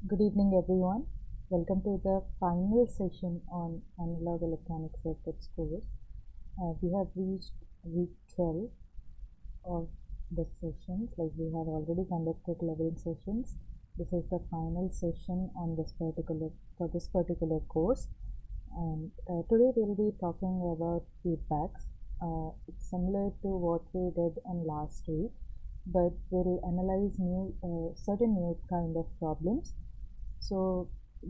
Good evening, everyone. Welcome to the final session on Analog Electronic Circuits course. We have reached week 12 of the sessions, like we have already conducted 11 sessions. This is the final session on this particular course, and today we'll be talking about feedbacks. It's similar to what we did in last week, but we'll analyze certain new kind of problems. So,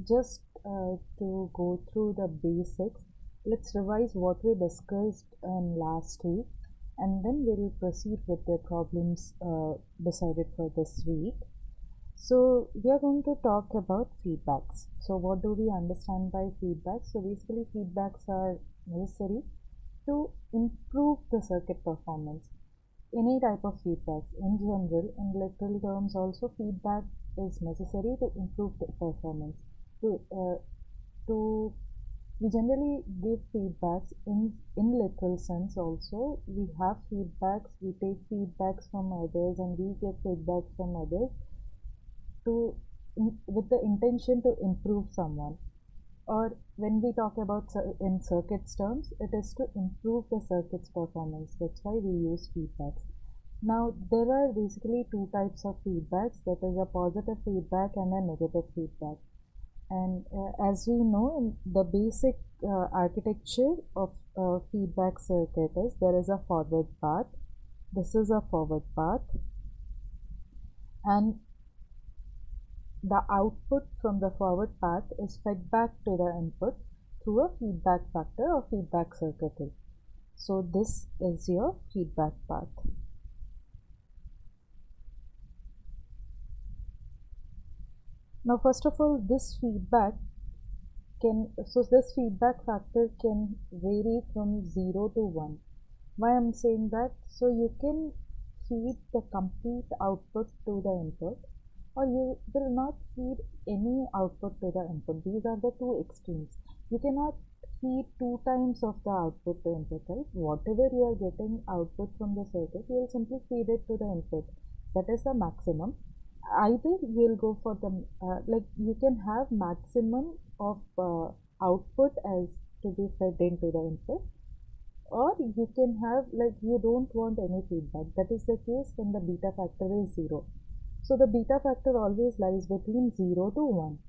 just to go through the basics, let's revise what we discussed last week, and then we'll proceed with the problems decided for this week. So, we are going to talk about feedbacks. So, what do we understand by feedbacks? So, basically, feedbacks are necessary to improve the circuit performance. Any type of feedbacks in general, in literal terms, also feedback is necessary to improve the performance. To to we generally give feedbacks in literal sense. Also, we have feedbacks. We take feedbacks from others, and we get feedbacks from others to with the intention to improve someone. Or when we talk about in circuits terms, it is to improve the circuit's performance. That's why we use feedbacks. Now, there are basically two types of feedbacks, that is a positive feedback and a negative feedback. And as we know, the basic architecture of feedback circuit is there is a forward path. This is a forward path, and the output from the forward path is fed back to the input through a feedback factor or feedback circuitry. So, this is your feedback path. Now, first of all, this feedback factor can vary from 0 to 1. Why I'm saying that? So you can feed the complete output to the input, or you will not feed any output to the input. These are the two extremes. You cannot feed two times of the output to input, right? Whatever you are getting output from the circuit, you will simply feed it to the input. That is the maximum. Either you will go for the like you can have maximum of output as to be fed into the input, or you can have like you don't want any feedback. That is the case when the beta factor is 0. So the beta factor always lies between 0 to 1,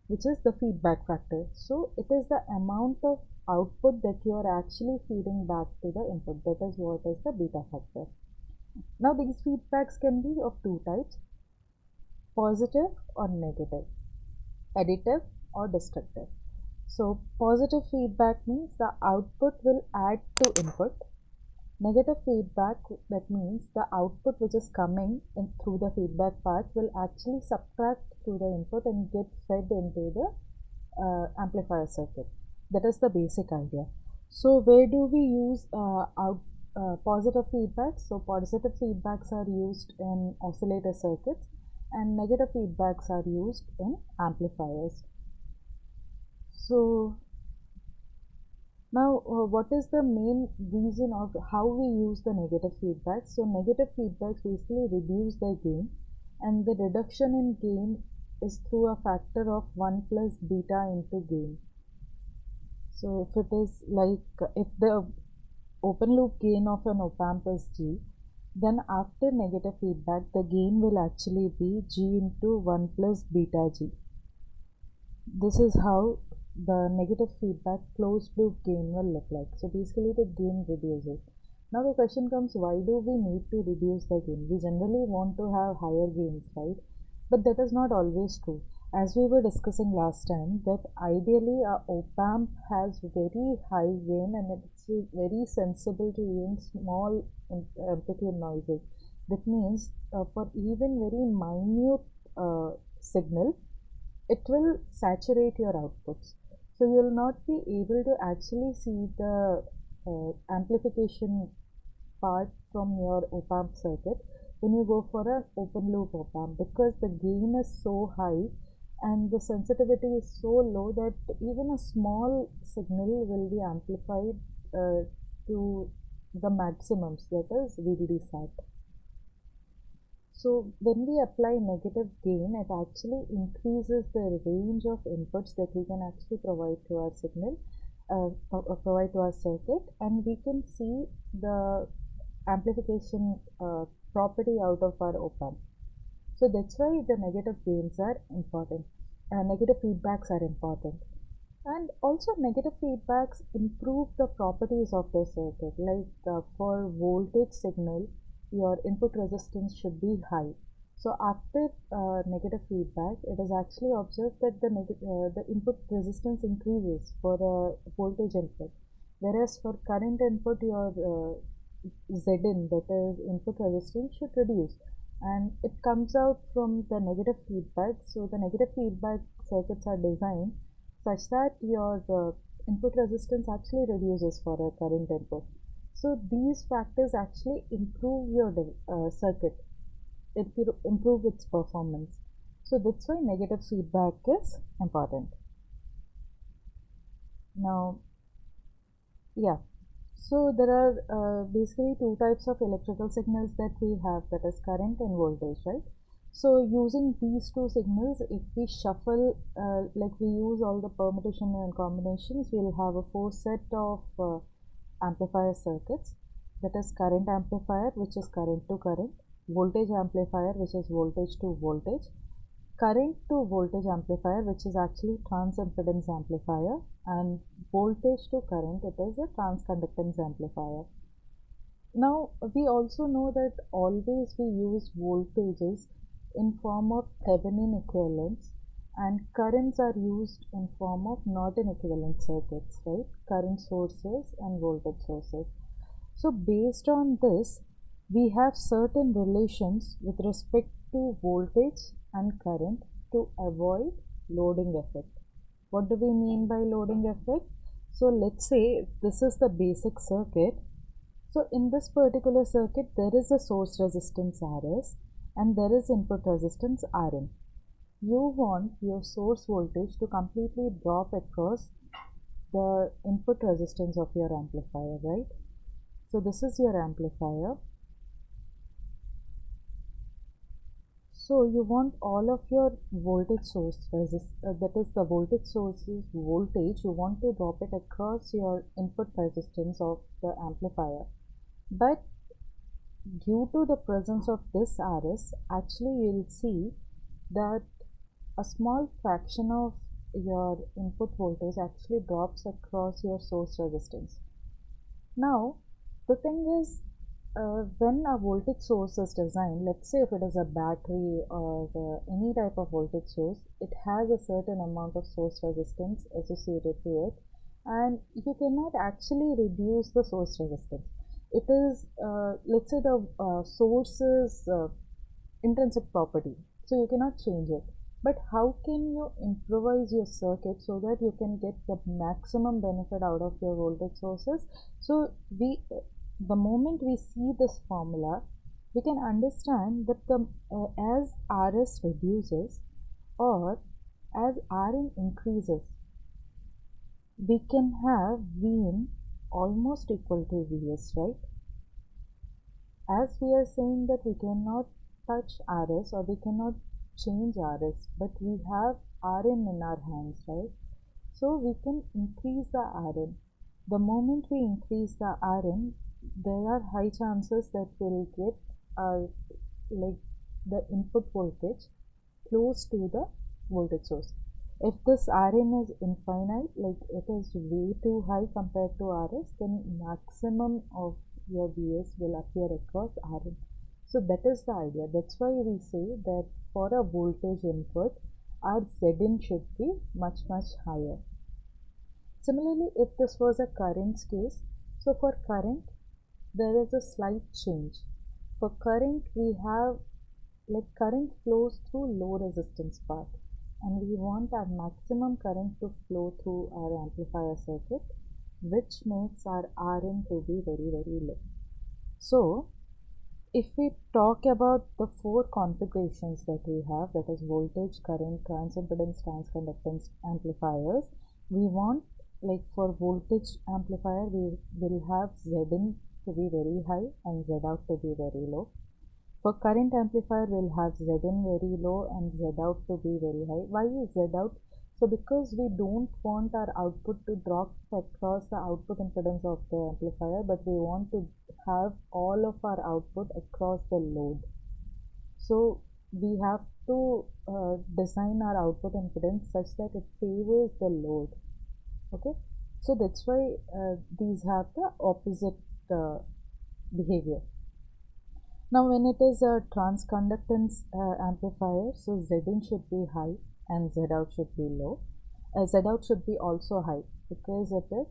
which is the feedback factor. So it is the amount of output that you are actually feeding back to the input. That is what is the beta factor. Now these feedbacks can be of two types: positive or negative, additive or destructive. So positive feedback means the output will add to input. Negative feedback, that means the output which is coming in through the feedback path will actually subtract through the input and get fed into the amplifier circuit. That is the basic idea. So where do we use positive feedbacks? So positive feedbacks are used in oscillator circuits, and negative feedbacks are used in amplifiers. So now, what is the main reason of how we use the negative feedback? So, negative feedbacks basically reduce the gain, and the reduction in gain is through a factor of 1 plus beta into gain. So, if it is like if the open loop gain of an op amp is G, then after negative feedback, the gain will actually be G into 1 plus beta G. This is how the negative feedback closed loop gain will look like. So basically the gain reduces. Now the question comes, why do we need to reduce the gain? We generally want to have higher gains, right? But that is not always true. As we were discussing last time, that ideally a op amp has very high gain and it's very sensible to even small amplitude noises. That means for even very minute signal, it will saturate your outputs. So you will not be able to actually see the amplification part from your op amp circuit when you go for an open loop op amp, because the gain is so high and the sensitivity is so low that even a small signal will be amplified to the maximums, that is VDD sat. So when we apply negative gain, it actually increases the range of inputs that we can actually provide to our signal, provide to our circuit, and we can see the amplification property out of our op-amp. So that's why the negative gains are important. Negative feedbacks are important. And also negative feedbacks improve the properties of the circuit. Like for voltage signal, your input resistance should be high. So after negative feedback, it is actually observed that the input resistance increases for the voltage input. Whereas for current input, your Zin, that is input resistance, should reduce. And it comes out from the negative feedback. So the negative feedback circuits are designed such that your input resistance actually reduces for a current input. So these factors actually improve your circuit. It will improve its performance. So that's why negative feedback is important. Now, yeah. So there are basically two types of electrical signals that we have, that is current and voltage, right? So using these two signals, if we shuffle, like we use all the permutation and combinations, we'll have a four set of amplifier circuits. That is current amplifier, which is current to current, voltage amplifier, which is voltage to voltage, current to voltage amplifier, which is actually transimpedance amplifier, and voltage to current, it is a transconductance amplifier. Now we also know that always we use voltages in form of Thevenin equivalents, and currents are used in form of Norton equivalent circuits, right? Current sources and voltage sources. So based on this, we have certain relations with respect to voltage and current to avoid loading effect. What do we mean by loading effect? So let's say this is the basic circuit. So in this particular circuit, there is a source resistance Rs and there is input resistance Rn. You want your source voltage to completely drop across the input resistance of your amplifier, right? So this is your amplifier. So you want all of your voltage source that is the voltage source's voltage, you want to drop it across your input resistance of the amplifier. But due to the presence of this Rs, actually you will see that a small fraction of your input voltage actually drops across your source resistance. Now, the thing is, when a voltage source is designed, let's say if it is a battery or any type of voltage source, it has a certain amount of source resistance associated to it, and you cannot actually reduce the source resistance. It is, let's say, the source's intrinsic property, so you cannot change it. But how can you improvise your circuit so that you can get the maximum benefit out of your voltage sources? So the moment we see this formula, we can understand that as Rs reduces or as Rn increases, we can have Vin almost equal to Vs, right? As we are saying that we cannot touch Rs or we cannot change Rs, but we have Rn in our hands, right? So we can increase the Rn. The moment we increase the Rn, there are high chances that we'll get like the input voltage close to the voltage source. If this Rn is infinite, like it is way too high compared to Rs, then maximum of your Vs will appear across Rn. So that is the idea. That's why we say that for a voltage input, our Zin should be much higher. Similarly, if this was a current case, so for current, there is a slight change. For current, we have like current flows through low resistance path, and we want our maximum current to flow through our amplifier circuit, which makes our Rn to be very low. So if we talk about the four configurations that we have, that is voltage, current, transimpedance, transconductance amplifiers, we want, like for voltage amplifier, we will have Zin to be very high and Zout to be very low. For current amplifier, we'll have Z in very low and Z out to be very high. Why is Z out? So because we don't want our output to drop across the output impedance of the amplifier, but we want to have all of our output across the load. So we have to design our output impedance such that it favors the load. Okay, so that's why these have the opposite behavior. Now when it is a transconductance amplifier, so Zin should be high and Z out should be low. Z out should be also high because it is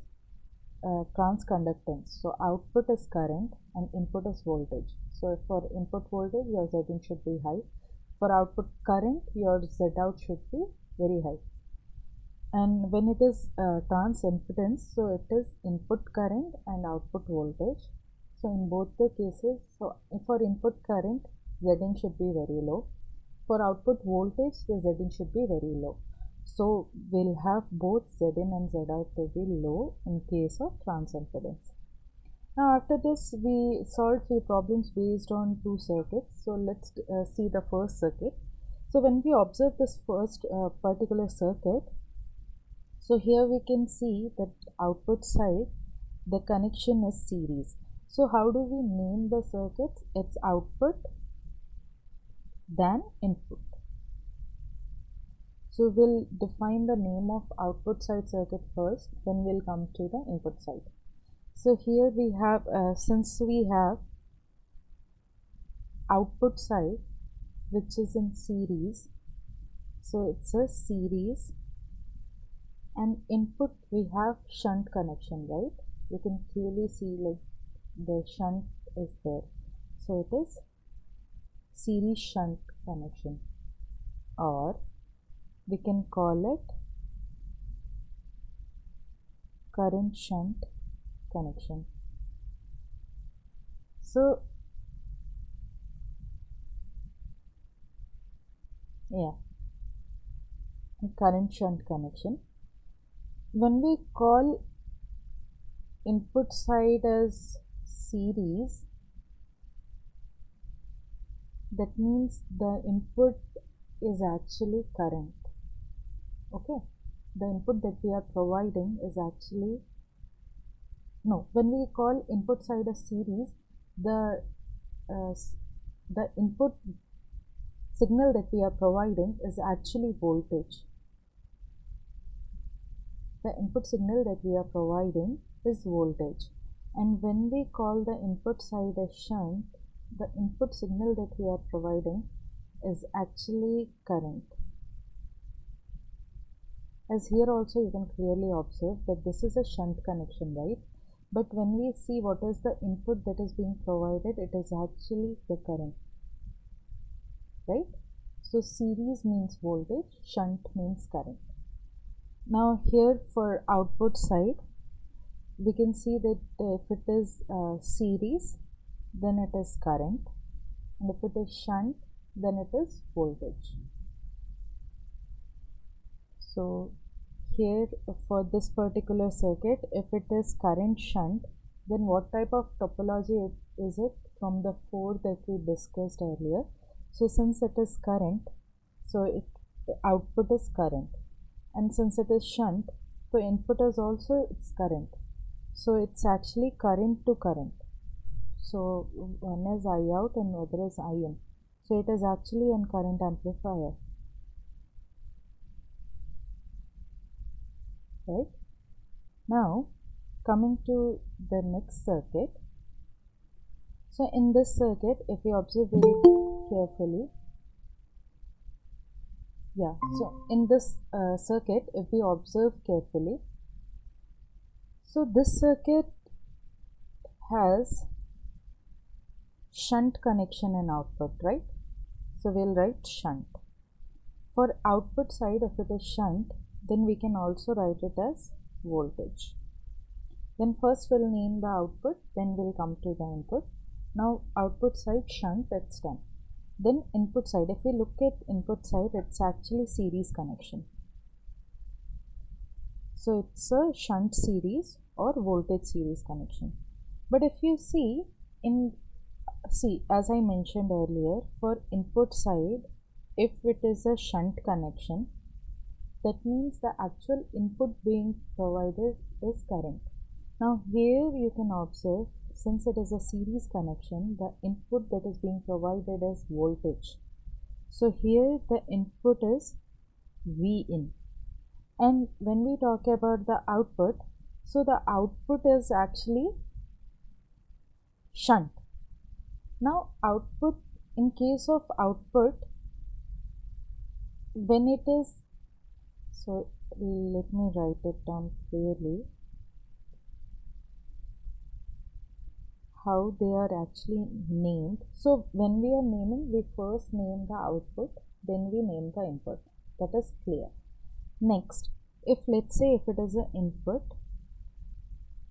transconductance. So output is current and input is voltage. So for input voltage, your Zin should be high. For output current, your Z out should be very high. And when it is trans impedance, so it is input current and output voltage. So in both the cases, so for input current, Zin should be very low. For output voltage, the Zin should be very low. So we'll have both Zin and Z out to be low in case of trans impedance. Now after this, we solved few problems based on two circuits. So let's see the first circuit. So when we observe this first particular circuit, so here we can see that output side, the connection is series. So how do we name the circuits? It's output, then input. So we'll define the name of output side circuit first, then we'll come to the input side. So here we have, since we have output side which is in series, so it's a series, and input we have shunt connection, right? You can clearly see like the shunt is there, so it is series shunt connection, or we can call it current shunt connection. So yeah, current shunt connection. When we call input side as series, that means the input is actually current. Okay, the input that we are providing is actually, no, when we call input side as series, the input signal that we are providing is actually voltage. The input signal that we are providing is voltage, and when we call the input side as shunt, the input signal that we are providing is actually current. As here also you can clearly observe that this is a shunt connection, right? But when we see what is the input that is being provided, it is actually the current, right? So series means voltage, shunt means current. Now here for output side, we can see that if it is series, then it is current, and if it is shunt, then it is voltage. So here for this particular circuit, if it is current shunt, then what type of topology is it from the four that we discussed earlier? So since it is current, so output is current, and since it is shunt, so input is also it's current. So it's actually current to current. So one is I out and other is I in. So it is actually a current amplifier, right? Now coming to the next circuit. So in this circuit, if you observe very carefully, yeah, so in this circuit, if we observe carefully, so this circuit has shunt connection in output, right? So we'll write shunt. For output side, if it is shunt, then we can also write it as voltage. Then first we'll name the output, then we'll come to the input. Now output side shunt, that's done. Then input side, if we look at input side, it's actually series connection. So it's a shunt series or voltage series connection. But if you see in See, as I mentioned earlier, for input side, if it is a shunt connection, that means the actual input being provided is current. Now here you can observe, since it is a series connection, the input that is being provided is voltage. So here the input is V in. And when we talk about the output, so the output is actually shunt. Now output, in case of output, when it is, so let me write it down clearly how they are actually named. So when we are naming, we first name the output, then we name the input. That is clear. Next, if let's say if it is an input,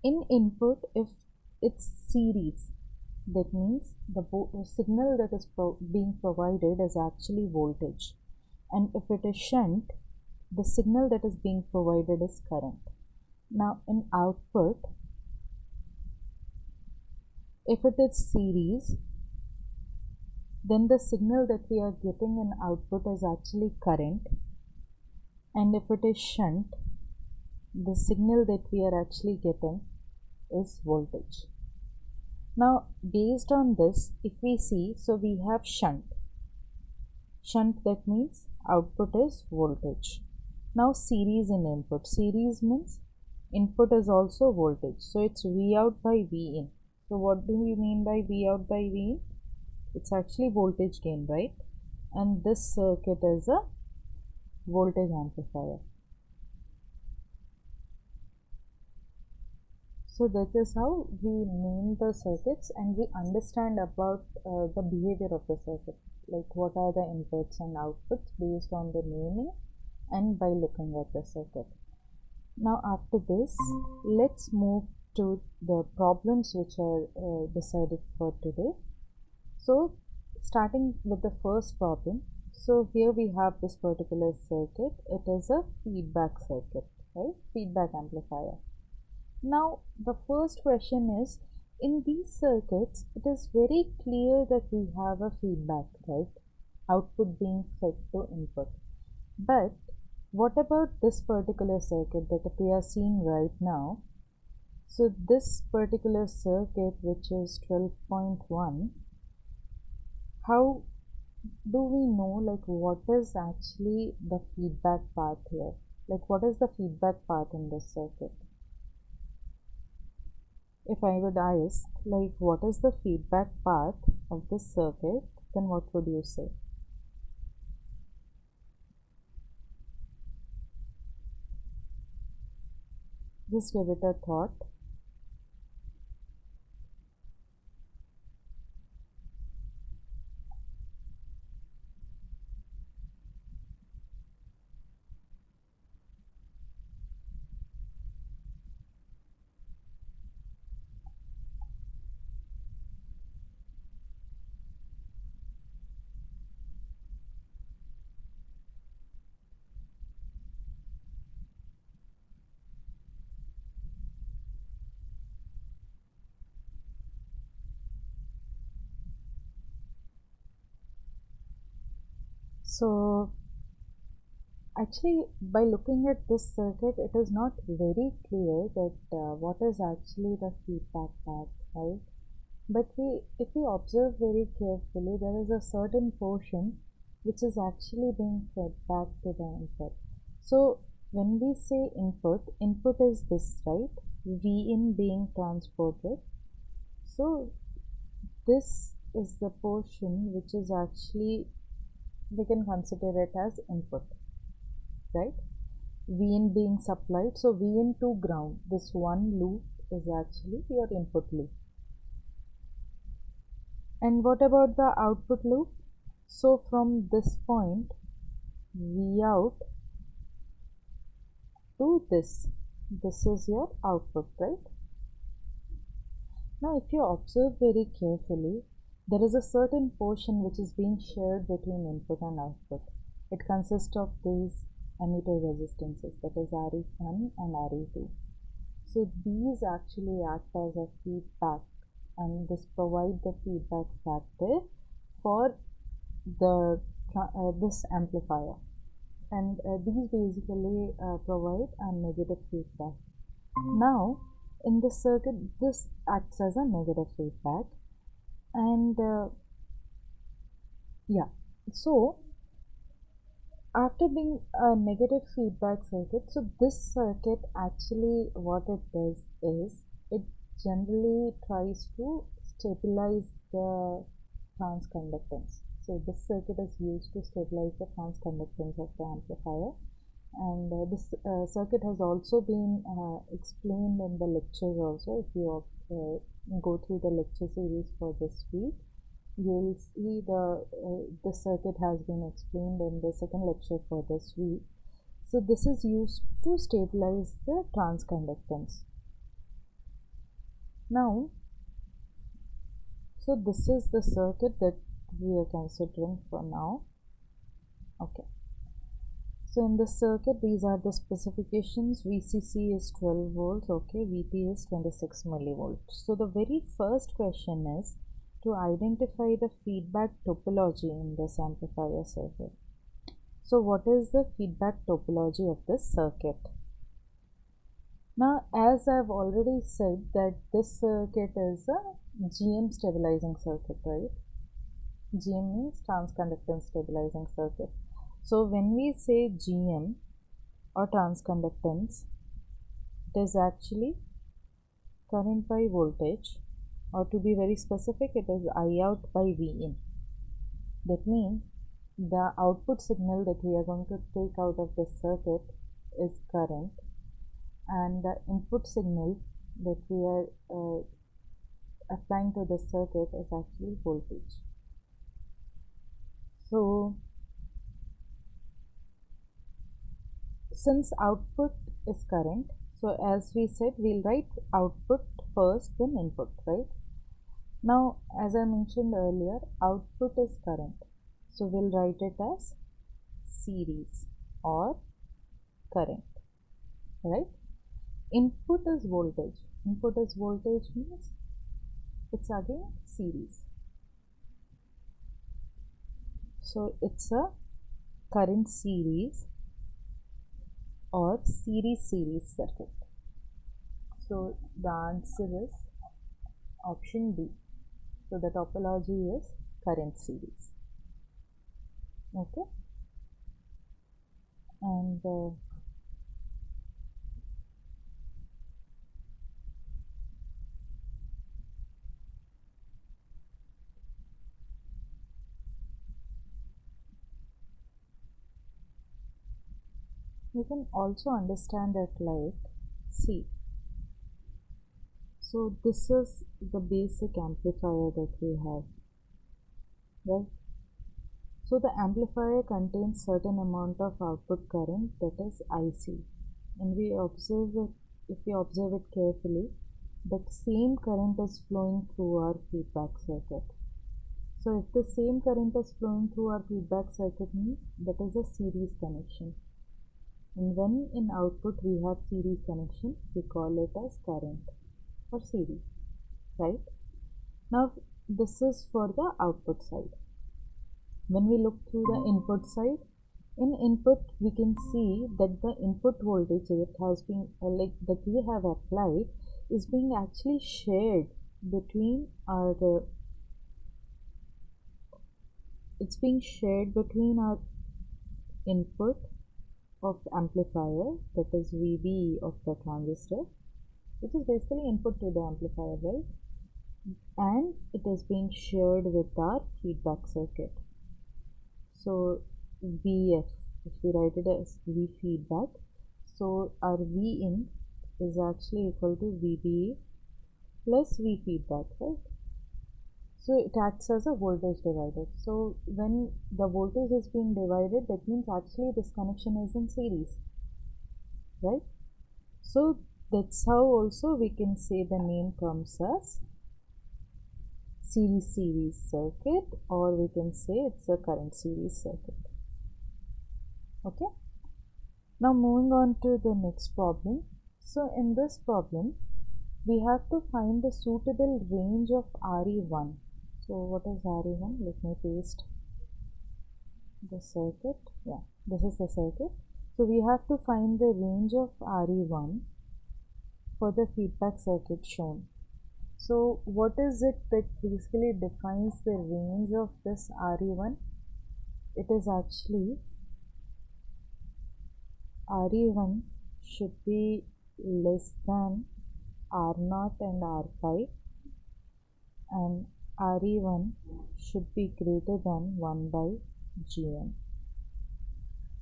in input, if it's series, that means the signal that is being provided is actually voltage. And if it is shunt, the signal that is being provided is current. Now in output, if it is series, then the signal that we are getting in output is actually current, and if it is shunt, the signal that we are actually getting is voltage. Now based on this, if we see, so we have shunt, that means output is voltage. Now series in input, series means input is also voltage, so it's V out by V in. So what do we mean by V out by V in? It's actually voltage gain, right? And this circuit is a voltage amplifier. So that is how we name the circuits, and we understand about the behavior of the circuit, like what are the inputs and outputs based on the naming and by looking at the circuit. Now after this, let's move to the problems which are decided for today. So starting with the first problem, so here we have this particular circuit. It is a feedback circuit, right? Feedback amplifier. Now the first question is, in these circuits, it is very clear that we have a feedback, right? Output being fed to input. But what about this particular circuit that we are seeing right now? So this particular circuit, which is 12.1, how do we know like what is actually the feedback path here? Like what is the feedback path in this circuit? If I would ask like what is the feedback path of this circuit, then what would you say? Just give it a thought. So actually, by looking at this circuit, it is not very clear that what is actually the feedback path, right? But if we observe very carefully, there is a certain portion which is actually being fed back to the input. So when we say input is this, right? V in being transported. So this is the portion which is actually, we can consider it as input, right? V in being supplied, so V in to ground, this one loop is actually your input loop. And what about the output loop? So from this point, V out to this is your output, right? Now if you observe very carefully, there is a certain portion which is being shared between input and output. It consists of these emitter resistances, that is Re1 and Re2. So these actually act as a feedback and this provide the feedback factor for the this amplifier, and these basically provide a negative feedback. Now in the circuit this acts as a negative feedback, and yeah, so after being a negative feedback circuit, so this circuit actually what it does is it generally tries to stabilize the transconductance. So this circuit is used to stabilize the transconductance of the amplifier, and this circuit has also been explained in the lectures also. If you go through the lecture series for this week, you'll see the circuit has been explained in the second lecture for this week. So this is used to stabilize the transconductance. Now, so this is the circuit that we are considering for now. Okay. So in this circuit, these are the specifications. VCC is 12 volts, okay, VP is 26 millivolts. So the very first question is to identify the feedback topology in this amplifier circuit. So what is the feedback topology of this circuit? Now, as I've already said that this circuit is a GM stabilizing circuit, right? GM means transconductance stabilizing circuit. So when we say GM or transconductance, it is actually current by voltage, or to be very specific, it is I out by V in. That means the output signal that we are going to take out of the circuit is current, and the input signal that we are applying to the circuit is actually voltage. So since output is current, so as we said, we'll write output first then input, right? Now as I mentioned earlier, output is current, so we'll write it as series or current, right? Input is voltage. Input is voltage means it's again series. So it's a current series or series circuit. So the answer is option B. So the topology is current series. Okay, and you can also understand it like, see, so this is the basic amplifier that we have, right? So the amplifier contains certain amount of output current, that is IC, and we observe it, if we observe it carefully, that same current is flowing through our feedback circuit. So if the same current is flowing through our feedback circuit means that is a series connection. And when in output we have series connection, we call it as current or series, right? Now this is for the output side. When we look through the input side, in input we can see that the input voltage that has been that we have applied is being actually shared between our it's being shared between our input of amplifier, that is VB of the transistor, which is basically input to the amplifier, right? And it is being shared with our feedback circuit. So VF, if we write it as V feedback, so our V in is actually equal to VB plus V feedback, right? So it acts as a voltage divider. So when the voltage is being divided, that means actually this connection is in series, right? So that's how also we can say the name comes as series circuit, or we can say it's a current series circuit. Okay, now moving on to the next problem. So in this problem we have to find the suitable range of RE1. So what is RE1? Let me paste the circuit. Yeah, this is the circuit. So we have to find the range of RE1 for the feedback circuit shown. So what is it that basically defines the range of this RE1? It is actually RE1 should be less than R0 and R5, and RE1 should be greater than 1 by Gn.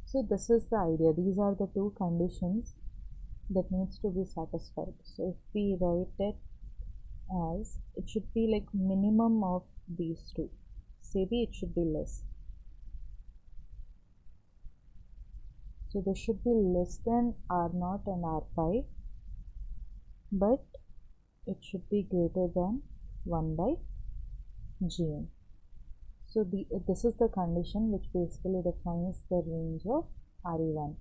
So this is the idea. These are the two conditions that needs to be satisfied. So if we write it as, it should be like minimum of these two. Maybe it should be less. So this should be less than R0 and R5, but it should be greater than 1 by Gn. So this is the condition which basically defines the range of RE1.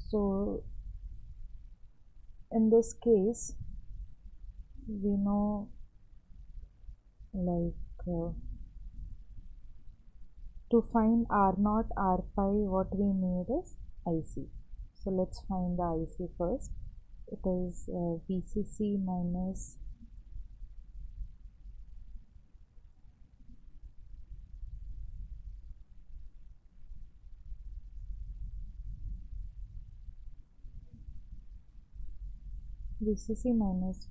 So in this case, we know to find R0, R5, what we need is IC. So let's find the IC first. It is VCC minus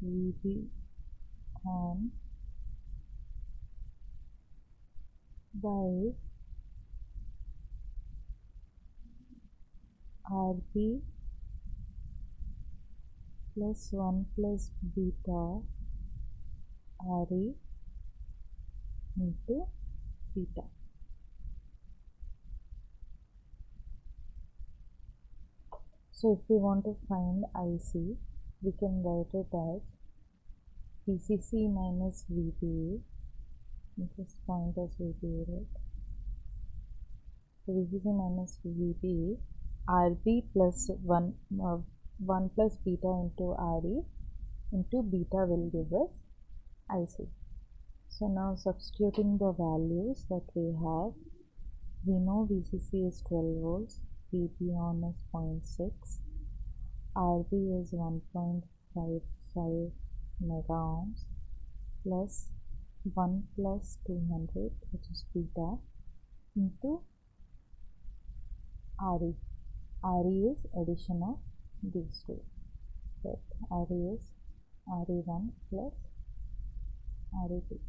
VB on by RB plus 1 plus beta RE into beta. So if we want to find IC, we can write it as VCC minus VBA. Just point as VBA, right? So VCC minus VBA, RB plus 1 plus beta into RE into beta will give us IC. So now substituting the values that we have, we know VCC is 12 volts, VB on is 0.6, RB is 1.55 mega ohms plus 1 plus 200, which is beta, into RE. RE is addition of these two. Right? RE is RE1 plus RE2.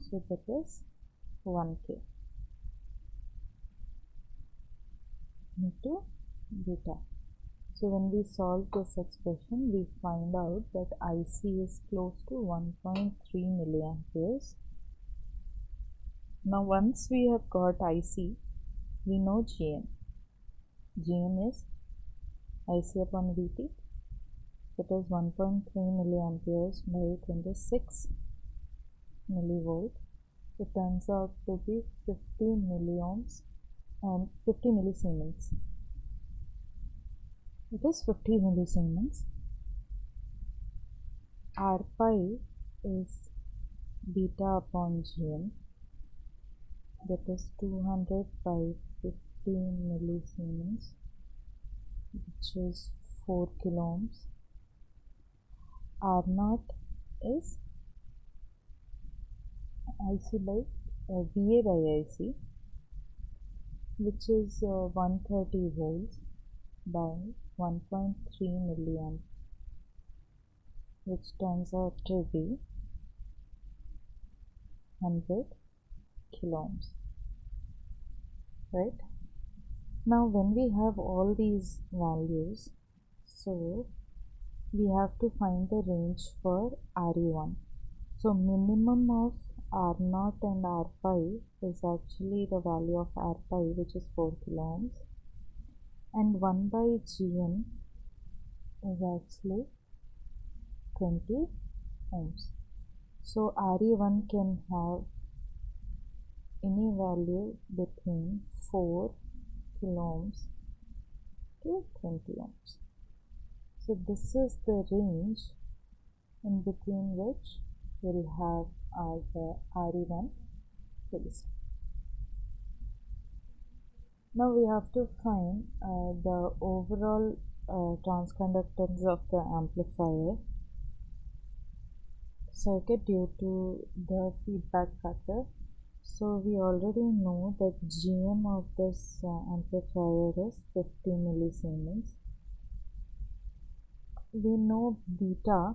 So that is 1K into beta. So when we solve this expression, we find out that IC is close to 1.3 milliamperes. Now once we have got IC, we know Gn. Gn is IC upon Vt. That is 1.3 milliamperes by 26 millivolt. It turns out to be 50 milliohms and 50 millisiemens. It is 50 millisiemens. R pi is beta upon Gn. That is 200 by 50 millisiemens, which is 4 kiloohms. R0 is IC by VA by IC, which is 130 volts by 1.3 milliamp, which turns out to be 100 kiloohms. Right? Now when we have all these values, so we have to find the range for RE1. So minimum of R0 and R5 is actually the value of R5, which is 4 kiloohms, and 1 by Gn is actually 20 ohms. So RE1 can have any value between 4 kiloohms to 20 ohms. So this is the range in between which we'll have the RE1 phase. Now we have to find the overall transconductance of the amplifier circuit due to the feedback factor. So we already know that GM of this amplifier is 50 millisiemens. We know beta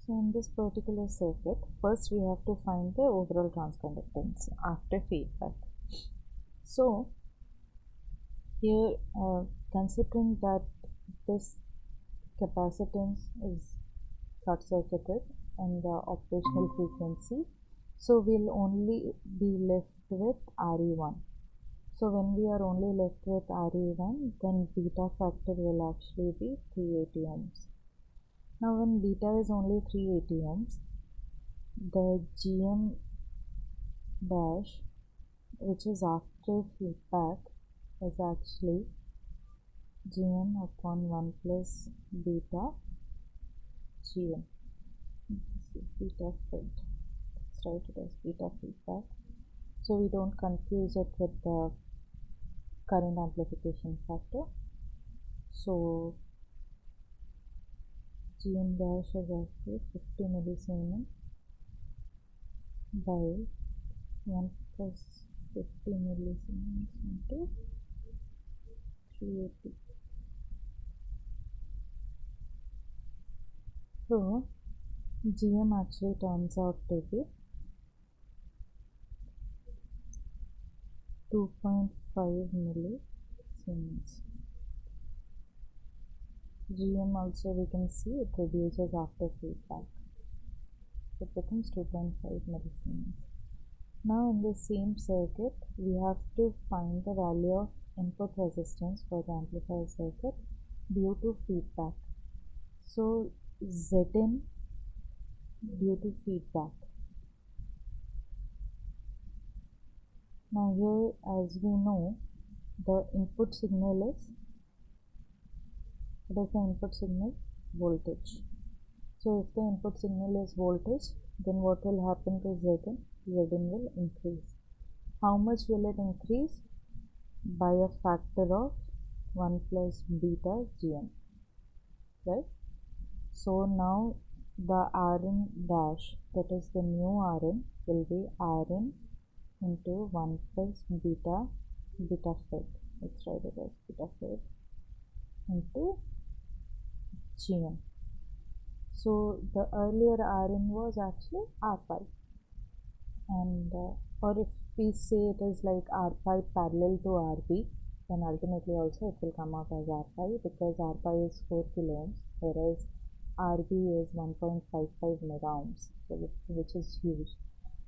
So in this particular circuit, first we have to find the overall transconductance after feedback. So here, considering that this capacitance is short-circuited and the operational frequency, so we'll only be left with RE1. So when we are only left with RE1, then beta factor will actually be 380 ohms. Now when beta is only 380 ohms, the GM dash, which is after feedback, is actually GM upon 1 plus beta GM. Beta fed. Let's write it as beta feedback. So we don't confuse it with the current amplification factor. So GM dash is actually 50 millisiemens by 1 plus 50 millisiemens into 380. So GM actually turns out to be 2.5 millisiemens. GM also we can see it reduces after feedback. It becomes 2.5 millisiemens. Now in the same circuit, we have to find the value of input resistance for the amplifier circuit due to feedback. So Zn due to feedback. Now here, as we know, the input signal is, what is the input signal? Voltage. So if the input signal is voltage, then what will happen to Zn? Zn will increase. How much will it increase? By a factor of 1 plus beta GM, right? So now the Rn dash, that is the new Rn, will be Rn into 1 plus beta fed. Let's write it as beta fed into GM. So the earlier Rn was actually R pi, and or if we say it is like R pi parallel to Rb, then ultimately also it will come out as R pi, because R pi is 4 kilo ohms, whereas Rb is 1.55 mega ohms, which is huge.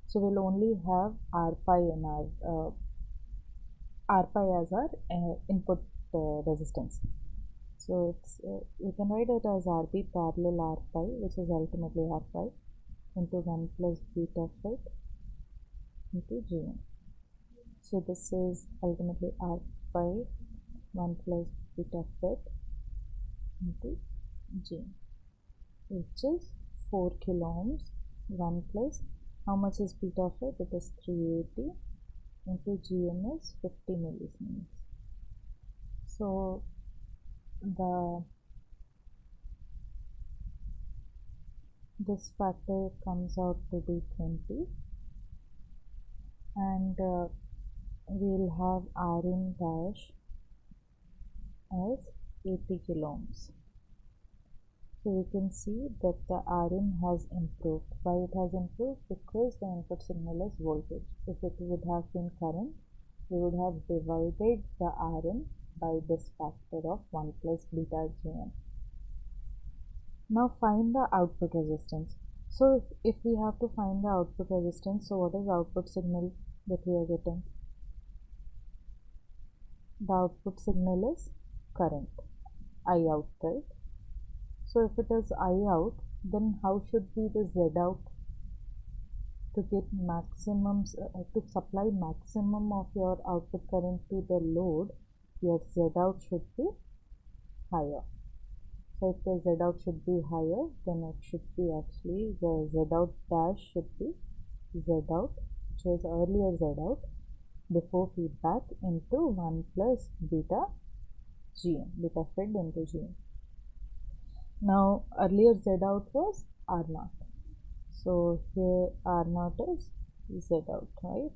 So we'll only have R pi in our R pi as our input resistance. So it's we can write it as Rb parallel R pi, which is ultimately R pi into 1 plus beta fed into GM. So this is ultimately R pi 1 plus beta fed into GM, which is 4 kilo ohms. 1 plus, how much is beta fed? It is 380 into GM is 50 millisiemens. So this factor comes out to be 20, and we'll have Rn dash as 80 kilo ohms. So we can see that the Rn has improved. Why it has improved? Because the input signal is voltage. If it would have been current, we would have divided the Rn by this factor of 1 plus beta GM. Now find the output resistance. So if we have to find the output resistance, so what is the output signal that we are getting? The output signal is current, I out, right? So if it is I out, then how should be the Z out? to get maximums, to supply maximum of your output current to the load, your Z out should be higher. So if the Z out should be higher, then it should be actually the Z out dash should be Z out, which was earlier Z out before feedback, into 1 plus beta GM, beta fed into GM. Now earlier Z out was R naught. So here R naught is Z out, right?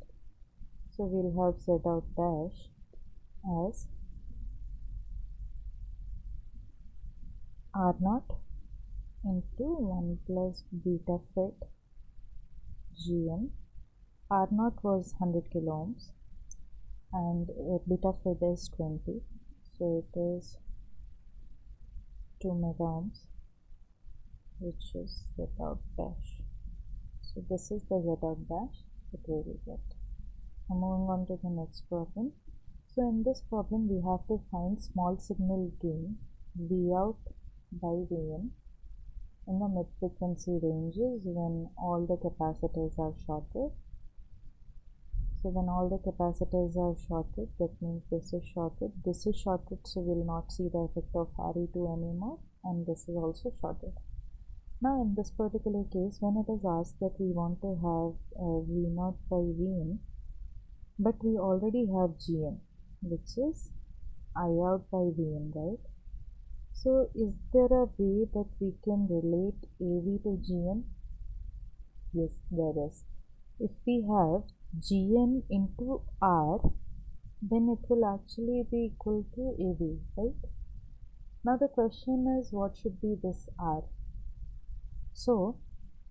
So we'll have Z out dash as R naught into 1 plus beta fed GM. R naught was 100 kilo ohms and beta fed is 20. So it is 2 mega ohms, which is Z out dash. So this is the Z out dash that we will get. Now moving on to the next problem. So in this problem we have to find small signal gain V out by Vn in the mid frequency ranges when all the capacitors are shorted. So when all the capacitors are shorted, that means this is shorted, so we will not see the effect of Re2 anymore, and this is also shorted. Now in this particular case, when it is asked that we want to have V0 by Vn, but we already have Gm, which is I out by Vn, right? So is there a way that we can relate AV to Gm? Yes, there is. If we have Gm into R, then it will actually be equal to AV, right? Now the question is, what should be this R? So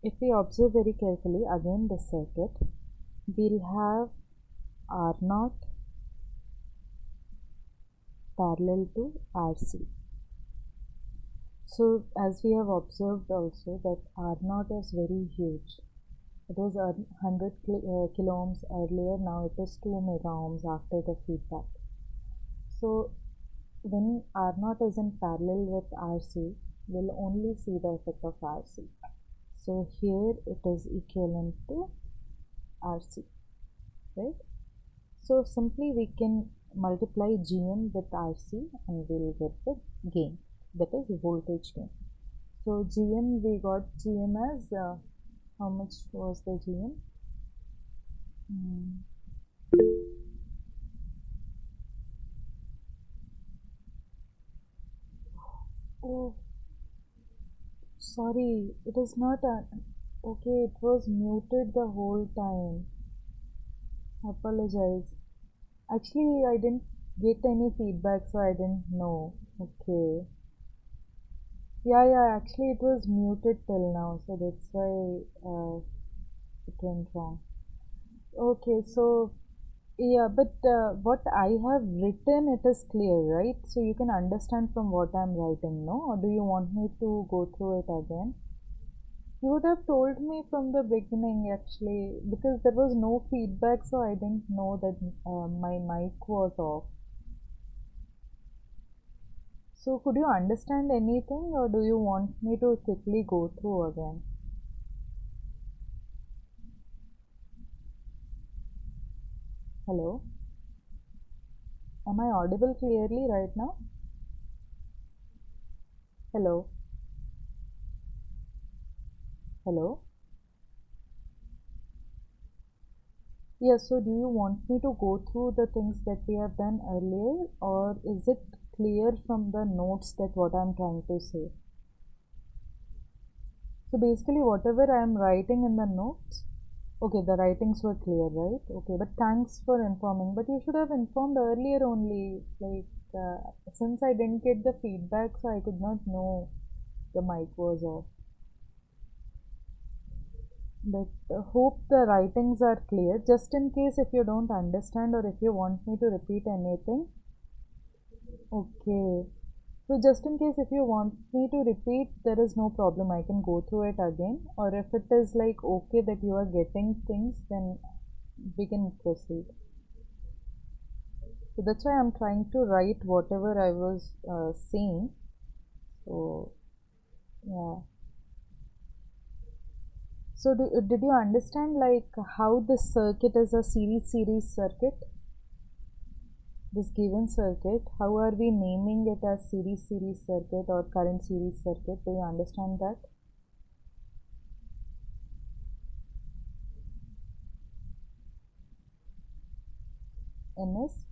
if we observe very carefully again the circuit, we'll have R naught parallel to RC. So as we have observed also that R naught is very huge. It was 100 kilo ohms earlier, now it is 2 mega ohms after the feedback. So when R naught is in parallel with RC, we'll only see the effect of RC. So here it is equivalent to RC, right? So simply we can multiply Gm with RC and we'll get the gain, that is voltage gain. So Gm, we got Gm as how much was the GM? Oh, sorry, it is not a. Okay, it was muted the whole time. Apologize. Actually, I didn't get any feedback, so I didn't know. Okay. Yeah, actually, it was muted till now, so that's why it went wrong. Okay, so yeah, but what I have written, it is clear, right? So you can understand from what I'm writing, no? Or do you want me to go through it again? You would have told me from the beginning, actually, because there was no feedback, so I didn't know that my mic was off. So could you understand anything, or do you want me to quickly go through again? Hello? Am I audible clearly right now? Hello? Hello? Yes, so do you want me to go through the things that we have done earlier, or is it clear from the notes that what I'm trying to say? So basically whatever I'm writing in the notes, okay, the writings were clear, right? Okay, but thanks for informing. But you should have informed earlier only, like since I didn't get the feedback, so I could not know the mic was off. But hope the writings are clear. Just in case if you don't understand or if you want me to repeat anything. Okay. So just in case if you want me to repeat, there is no problem. I can go through it again. Or if it is like okay that you are getting things, then we can proceed. So that's why I'm trying to write whatever I was saying. So yeah. So did you understand like how this circuit is a series circuit? This given circuit, how are we naming it as series circuit or current series circuit? Do you understand that? NS?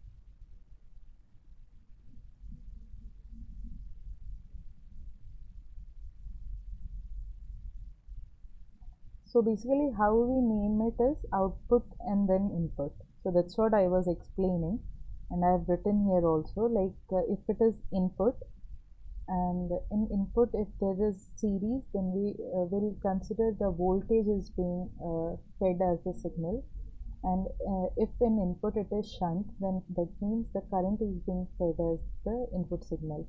So basically how we name it is output and then input. So that's what I was explaining, and I have written here also, like if it is input, and in input if there is series, then we will consider the voltage is being fed as the signal, and if in input it is shunt, then that means the current is being fed as the input signal.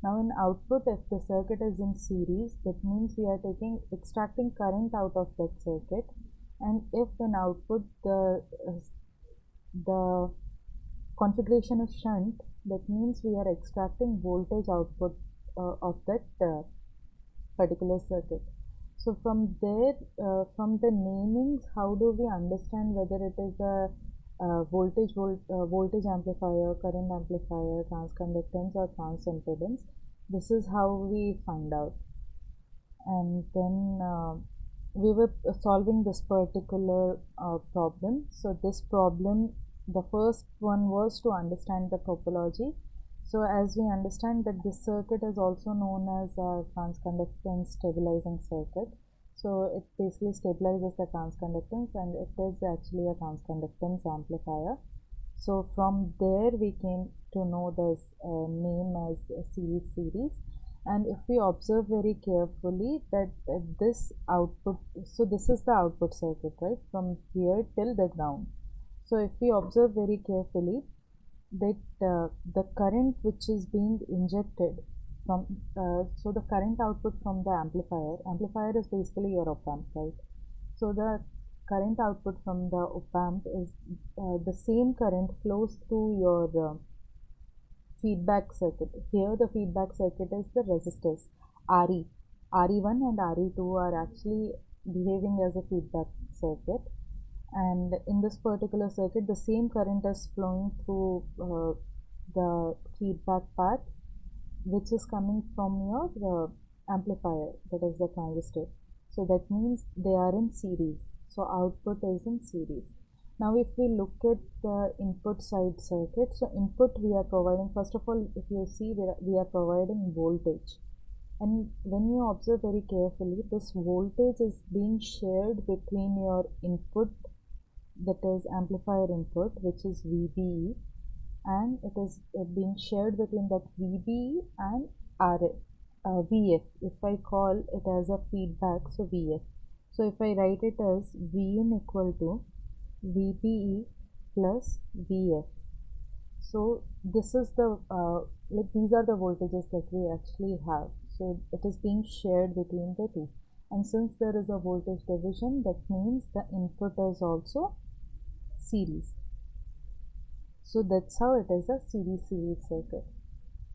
Now in output, if the circuit is in series, that means we are extracting current out of that circuit, and if in output the configuration is shunt, that means we are extracting voltage output of that particular circuit. So from there, from the namings, how do we understand whether it is a voltage amplifier, current amplifier, transconductance, or transimpedance? This is how we find out. And then we were solving this particular problem. So this problem, the first one was to understand the topology. So as we understand that this circuit is also known as a transconductance stabilizing circuit. So it basically stabilizes the transconductance, and it is actually a transconductance amplifier. So from there we came to know this name as series. And if we observe very carefully that this output, so this is the output circuit, right, from here till the ground. So if we observe very carefully that the current which is being injected from, so the current output from the amplifier is basically your op amp, right? So the current output from the op amp is the same current flows through your feedback circuit. Here the feedback circuit is the resistors RE. RE1 and RE2 are actually behaving as a feedback circuit, and in this particular circuit the same current is flowing through the feedback path which is coming from your amplifier, that is the transistor. So that means they are in series. So output is in series. Now if we look at the input side circuit, so input we are providing, first of all, if you see, we are providing voltage. And when you observe very carefully, this voltage is being shared between your input, that is amplifier input, which is VBE, and it is being shared between that VBE and VF. If I call it as a feedback, so VF. So if I write it as Vin equal to VBE plus VF. So this is the like these are the voltages that we actually have. So it is being shared between the two. And since there is a voltage division, that means the input is also series. So that's how it is a series circuit.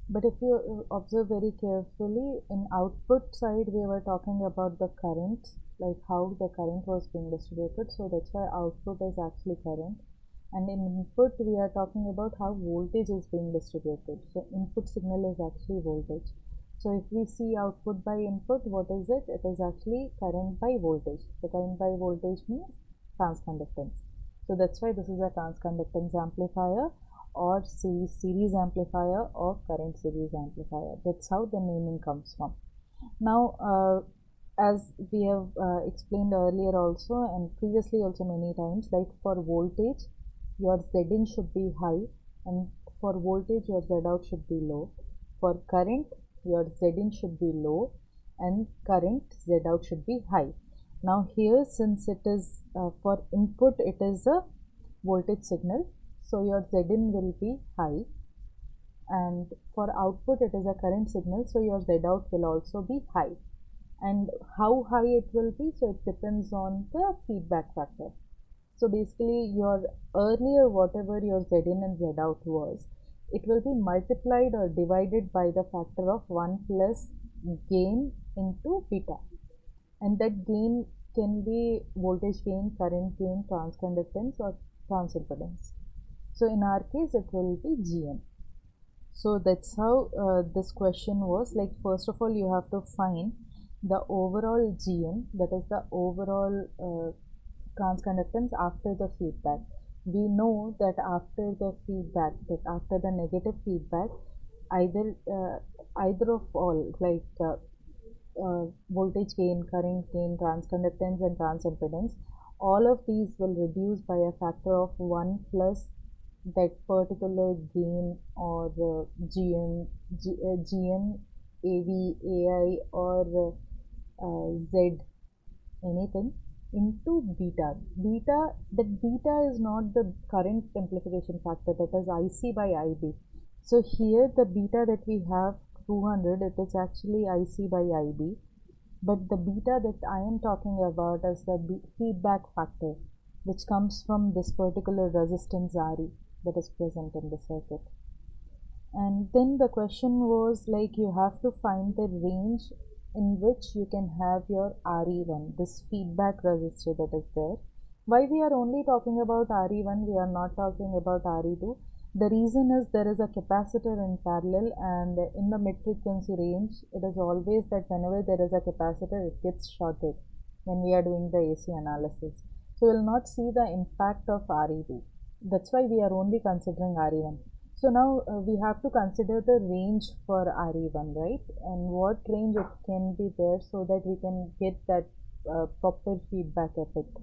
But if you observe very carefully, in output side we were talking about the current, like how the current was being distributed. So that's why output is actually current. And in input we are talking about how voltage is being distributed. So input signal is actually voltage. So if we see output by input, what is it? It is actually current by voltage. The current by voltage means transconductance. So that's why this is a transconductance amplifier or series amplifier or current series amplifier. That's how the naming comes from. Now as we have explained earlier also and previously also many times, like for voltage your Zin should be high, and for voltage your Zout should be low. For current your Zin should be low and current Zout should be high. Now here, since it is for input it is a voltage signal, so your Zin will be high, and for output it is a current signal, so your Zout will also be high. And how high it will be, so it depends on the feedback factor. So basically your earlier whatever your Zin and Zout was, it will be multiplied or divided by the factor of 1 plus gain into beta, and that gain can be voltage gain, current gain, transconductance or transimpedance. So in our case it will be GM. So that's how this question was. Like, first of all you have to find the overall GM, that is the overall transconductance after the feedback. We know that after the feedback, that after the negative feedback, either of all, like voltage gain, current gain, transconductance and transimpedance, all of these will reduce by a factor of 1 plus that particular gain or GM, AV, AI or Z, anything, into beta. Beta is not the current amplification factor, that is IC by IB. So here the beta that we have 200, it is actually IC by IB, but the beta that I am talking about is the feedback factor, which comes from this particular resistance RE that is present in the circuit. And then the question was like, you have to find the range in which you can have your RE1, this feedback resistor that is there. Why we are only talking about RE1, we are not talking about RE2? The reason is there is a capacitor in parallel, and in the mid-frequency range, it is always that whenever there is a capacitor, it gets shorted when we are doing the AC analysis. So we will not see the impact of RE2. That's why we are only considering RE1. So now we have to consider the range for RE1, right? And what range it can be there so that we can get that proper feedback effect.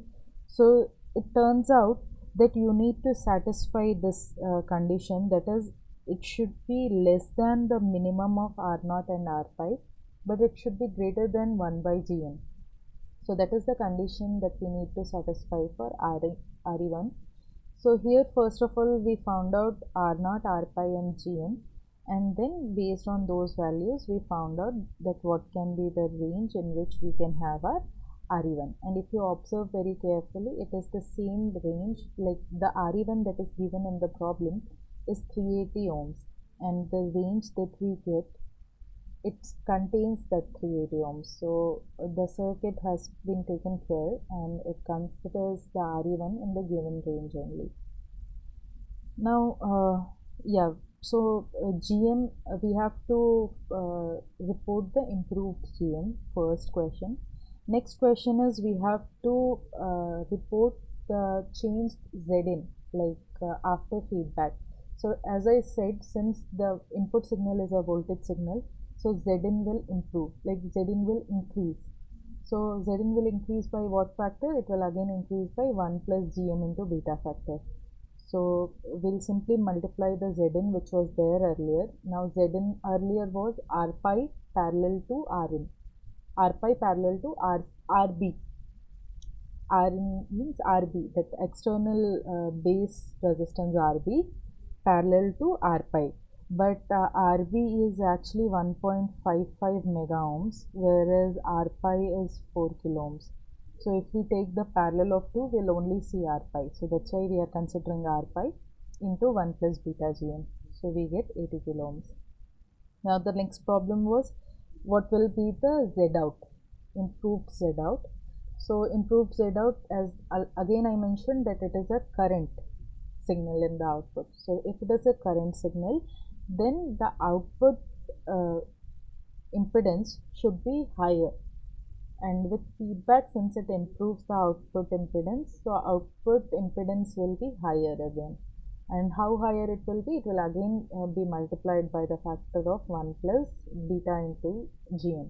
So it turns out that you need to satisfy this condition, that is, it should be less than the minimum of R0 and R5, but it should be greater than 1 by GM. So that is the condition that we need to satisfy for RE1. So here first of all we found out R0, R5 and GM, and then based on those values we found out that what can be the range in which we can have our RE1. And if you observe very carefully, it is the same range, like the RE1 that is given in the problem is 380 ohms, and the range that we get, it contains that 380 ohms. So the circuit has been taken care and it considers the RE1 in the given range only. Now yeah, so GM, we have to report the improved GM, first question. Next question is we have to report the changed Zin, like after feedback. So as I said, since the input signal is a voltage signal, so Zin will improve, like Zin will increase. So Zin will increase by what factor? It will again increase by 1 plus GM into beta factor. So we'll simply multiply the Zin which was there earlier. Now Zin earlier was R pi parallel to Rin. R pi parallel to RB. Rin means RB, that external base resistance RB parallel to R pi. But RB is actually 1.55 mega ohms, whereas R pi is 4 kilo ohms. So if we take the parallel of 2, we'll only see R pi. So that's why we are considering R pi into 1 plus beta GM. So we get 80 kilo ohms. Now the next problem was, what will be the Z out, improved Z out. So improved Z out, as again I mentioned that it is a current signal in the output. So if it is a current signal, then the output impedance should be higher, and with feedback, since it improves the output impedance, so output impedance will be higher again. And how higher it will be? It will again be multiplied by the factor of 1 plus beta into GM.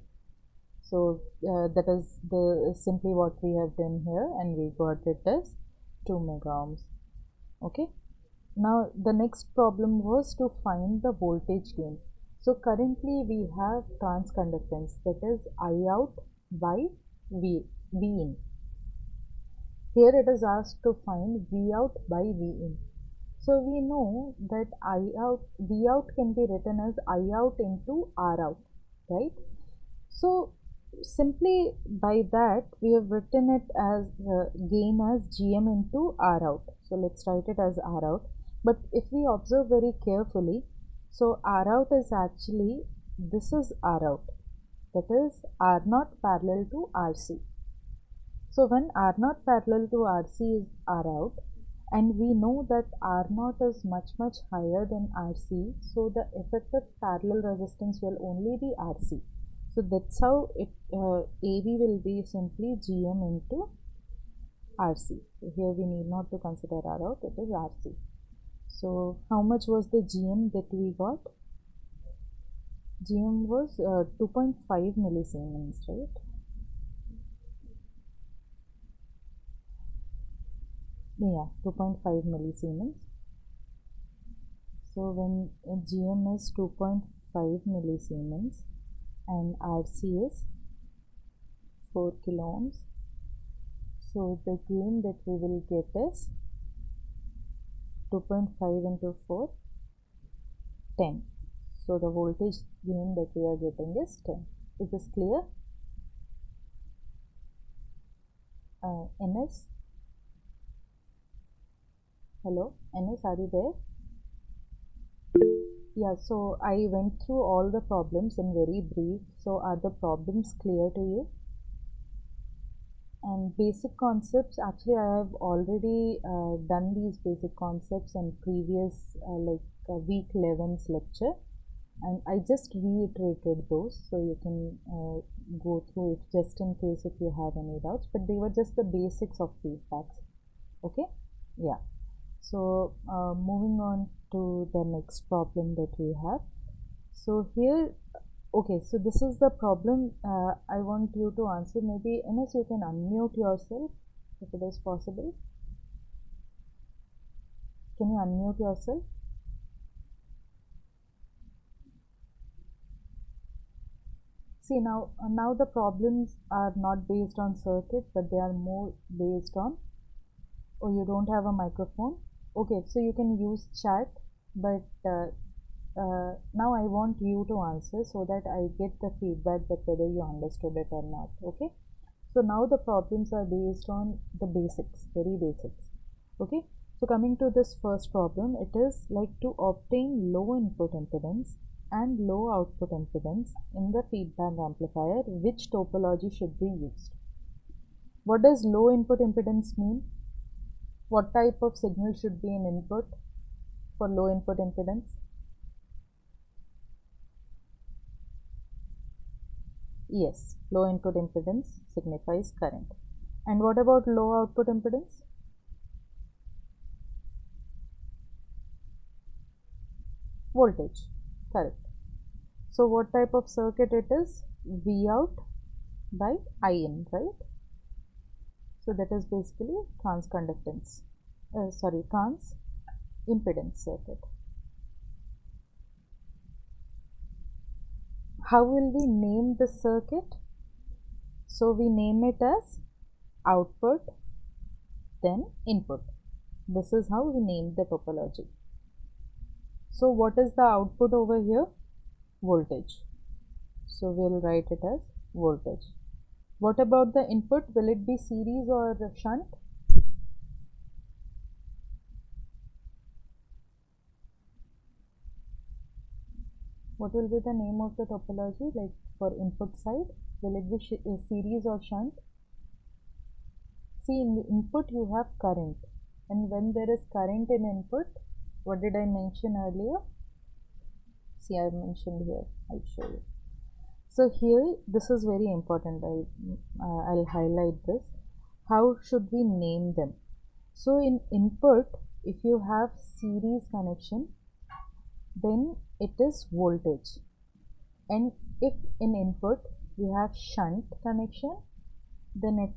So that is simply what we have done here, and we got it as 2 mega ohms. Okay. Now the next problem was to find the voltage gain. So currently we have transconductance, that is I out by V in. Here it is asked to find V out by V in. So we know that V out can be written as I out into R out, right? So simply by that we have written it as gain as GM into R out. So let's write it as R out. But if we observe very carefully, so R out is actually, this is R out, that is R0 parallel to RC. So when R0 parallel to RC is R out, and we know that R0 is much higher than RC, so the effective parallel resistance will only be RC. So that's how it AV will be simply GM into RC. So here we need not to consider R out, it is RC. So how much was the GM that we got? GM was 2.5 millisiemens, right? Yeah, 2.5 millisiemens. So when GM is 2.5 millisiemens and RC is 4 kilo ohms, so the gain that we will get is 2.5 into 4, 10. So the voltage gain that we are getting is 10. Is this clear? NS? Hello? NS, are you there? Yeah, so I went through all the problems in very brief. So are the problems clear to you? And basic concepts, actually I have already done these basic concepts in previous week 11's lecture, and I just reiterated those, so you can go through it just in case if you have any doubts, but they were just the basics of feedbacks. Okay, yeah. So moving on to the next problem that we have. So here, okay, so this is the problem I want you to answer. Maybe Ines, you can unmute yourself if it is possible. Can you unmute yourself? See, now the problems are not based on circuit, but they are more based on, oh, you don't have a microphone? Okay, so you can use chat, but now I want you to answer so that I get the feedback that whether you understood it or not. Okay, so now the problems are based on the basics, very basics. Okay, so coming to this first problem, it is like to obtain low input impedance and low output impedance in the feedback amplifier, which topology should be used? What does low input impedance mean? What type of signal should be an input for low input impedance? Yes, low input impedance signifies current. And what about low output impedance? Voltage, correct. So what type of circuit it is? V out by In, right? So that is basically trans impedance circuit. How will we name the circuit? So we name it as output, then input. This is how we name the topology. So what is the output over here? Voltage. So we'll write it as voltage. What about the input? Will it be series or shunt? What will be the name of the topology, like for input side? Will it be series or shunt? See, in the input you have current, and when there is current in input, what did I mention earlier? See, I mentioned here, I'll show you. So here, this is very important. I'll highlight this. How should we name them? So in input, if you have series connection, then it is voltage. And if in input you have shunt connection, then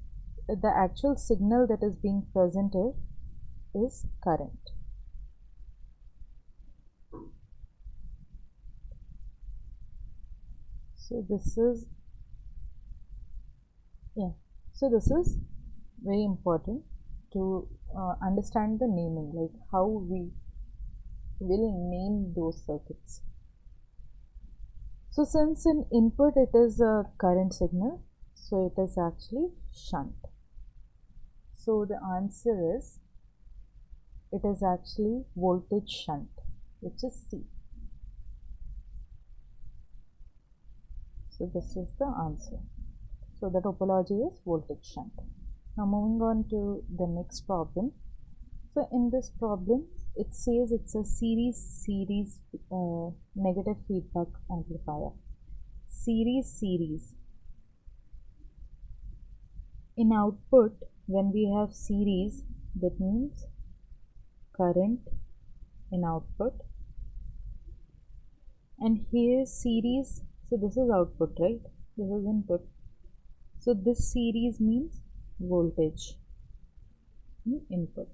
the actual signal that is being presented is current. So this is, yeah, so this is very important to understand the naming, like how we will name those circuits. So since in input it is a current signal, so it is actually shunt. So the answer is, it is actually voltage shunt, which is C. So this is the answer. So the topology is voltage shunt. Now moving on to the next problem. So in this problem, it says it's a series negative feedback amplifier. Series. In output, when we have series, that means current in output, and here series. So this is output, right? This is input. So this series means voltage in input.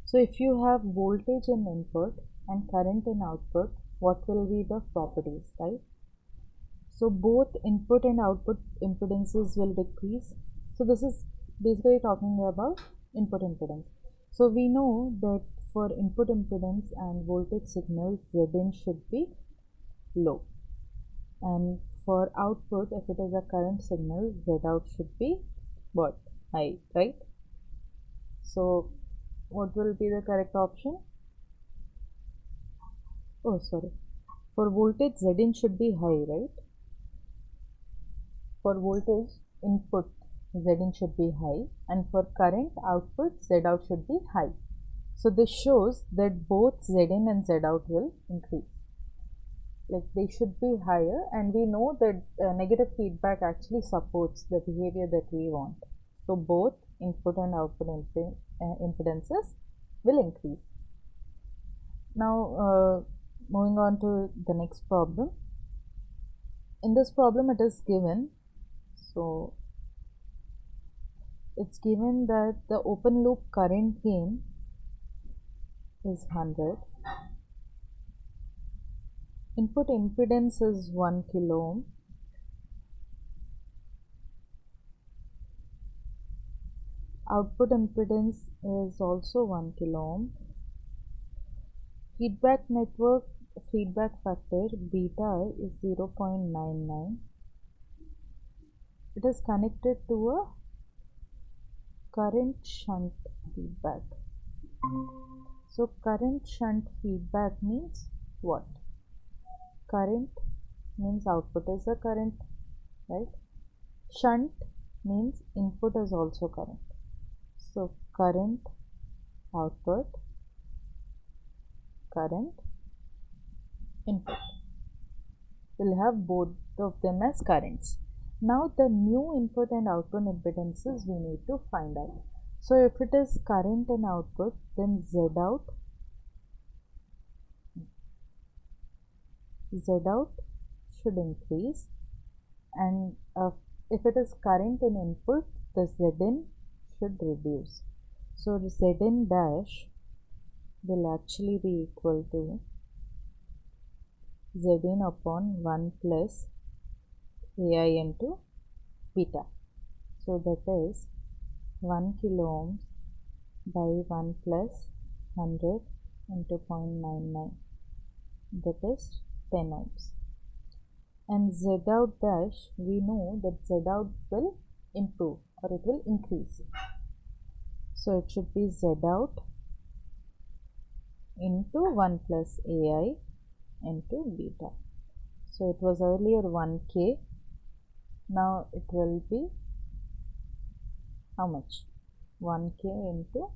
So if you have voltage in input and current in output, what will be the properties, right? So both input and output impedances will decrease. So this is basically talking about input impedance. So we know that for input impedance and voltage signal, Zin should be low. And for output, if it is a current signal, Zout should be what? High, right? So what will be the correct option? Oh, sorry. For voltage, Zin should be high, right? For voltage input, Zin should be high, and for current output, Zout should be high. So this shows that both Zin and Zout will increase. Like they should be higher, and we know that negative feedback actually supports the behavior that we want. So both input and output impedances will increase. Now moving on to the next problem. In this problem it is given, so it's given that the open loop current gain is 100, input impedance is 1 kilo ohm, output impedance is also 1 kilo ohm, feedback network feedback factor beta is 0.99, it is connected to a current shunt feedback. So current shunt feedback means what? Current means output is a current, right? Shunt means input is also current. So current output, current input. We'll have both of them as currents. Now the new input and output impedances we need to find out. So if it is current and output, then Zout should increase, and if it is current in input, the Zin should reduce. So the Zin dash will actually be equal to Zin upon 1 plus Ai into beta. So that is 1 kilo ohms by 1 plus 100 into 0.99, that is 10 ohms. And Zout dash, we know that Zout will improve or it will increase. So it should be Zout into 1 plus Ai into beta. So it was earlier 1k, now it will be how much? 1k into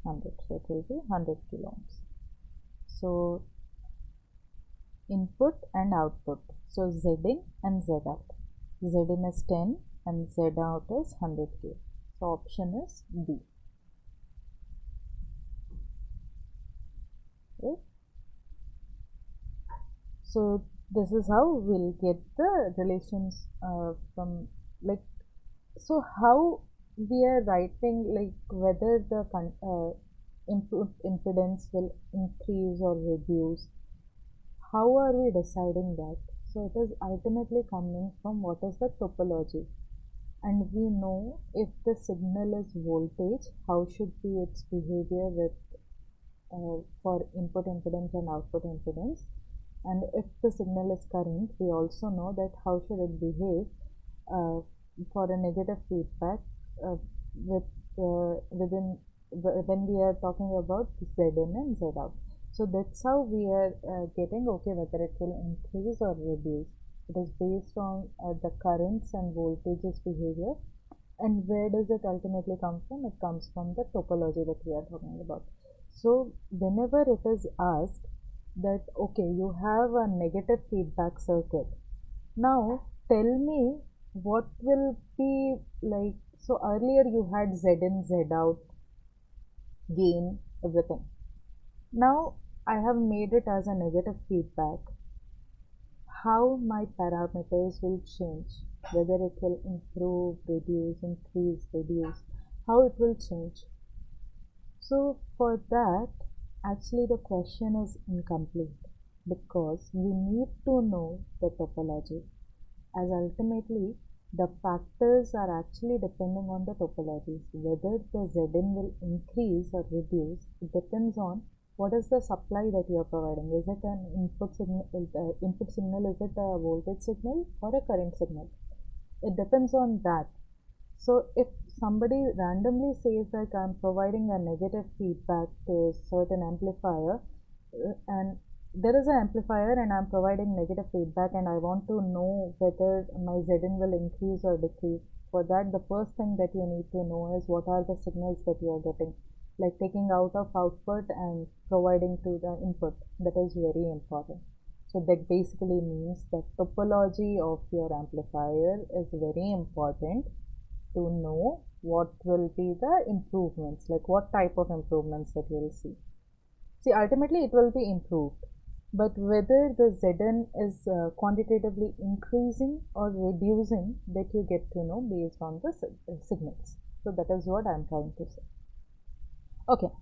100, so it will be 100 kilo ohms. So input and output, so Zin and Zout. Zin is 10 and Zout is 100k. So option is B. Right? So this is how we'll get the relations from, like, so how we are writing, like whether the input impedance will increase or reduce. How are we deciding that? So it is ultimately coming from what is the topology, and we know if the signal is voltage, how should be its behavior with for input impedance and output impedance, and if the signal is current, we also know that how should it behave for a negative feedback with within when we are talking about Zin and Zout. So that's how we are getting okay whether it will increase or reduce. It is based on the currents and voltages behavior And where does it ultimately come from? It comes from the topology that we are talking about. So whenever it is asked that, okay, you have a negative feedback circuit, now tell me what will be like. So earlier you had Z in, Z out, gain, everything. Now I have made it as a negative feedback. How my parameters will change, whether it will improve, reduce, increase, reduce, how it will change. So for that, actually the question is incomplete because you need to know the topology, as ultimately the factors are actually depending on the topologies. Whether the Zn will increase or reduce, it depends on what is the supply that you are providing. Is it an input signal? Is it a voltage signal or a current signal? It depends on that. So if somebody randomly says that I'm providing a negative feedback to a certain amplifier, and there is an amplifier and I'm providing negative feedback, and I want to know whether my Zin will increase or decrease. For that, the first thing that you need to know is what are the signals that you are getting, like taking out of output and providing to the input. That is very important. So that basically means the topology of your amplifier is very important to know what will be the improvements, like what type of improvements that you will see. See, ultimately it will be improved, but whether the Zn is quantitatively increasing or reducing, that you get to know based on the signals. So that is what I am trying to say. Okay,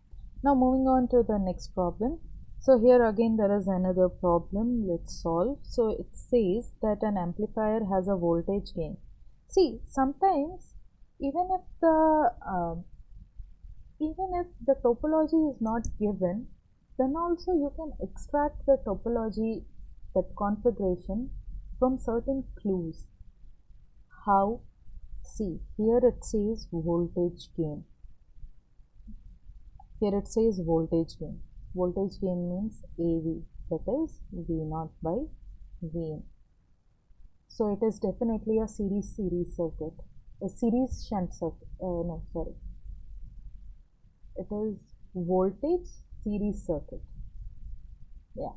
now moving on to the next problem. So here again there is another problem, let's solve. So it says that an amplifier has a voltage gain. See, sometimes even if the topology is not given, then also you can extract the topology, that configuration, from certain clues. How? See, here it says voltage gain. Here it says voltage gain. Voltage gain means AV, that is V0 by Vn. So it is definitely a series circuit, a series shunt circuit. No, sorry. It is voltage series circuit. Yeah,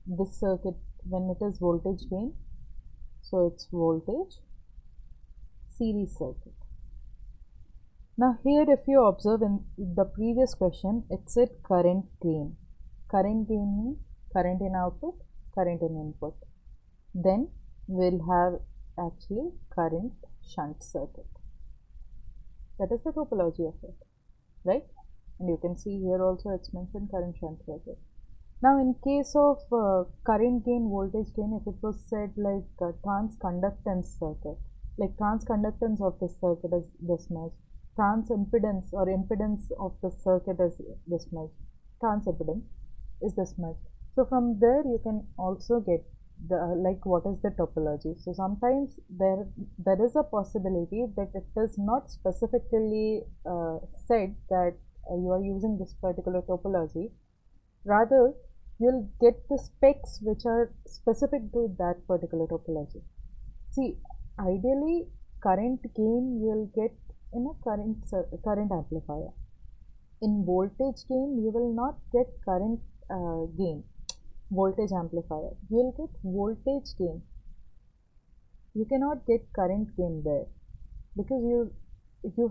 this circuit, when it is voltage gain, so it's voltage series circuit. Now here if you observe in the previous question, it said current gain. Current gain means current in output, current in input. Then we'll have actually current shunt circuit. That is the topology of it, right? And you can see here also it's mentioned current shunt circuit. Now in case of current gain, voltage gain, if it was said like transconductance circuit, like transconductance of the circuit is this much, trans impedance or impedance of the circuit is this much, trans impedance is this much. So from there you can also get the like what is the topology. So sometimes there is a possibility that it is not specifically said that you are using this particular topology. Rather, you'll get the specs which are specific to that particular topology. See, ideally, current gain you will get in a current amplifier. In voltage gain, you will not get current gain, voltage amplifier. You will get voltage gain. You cannot get current gain there because you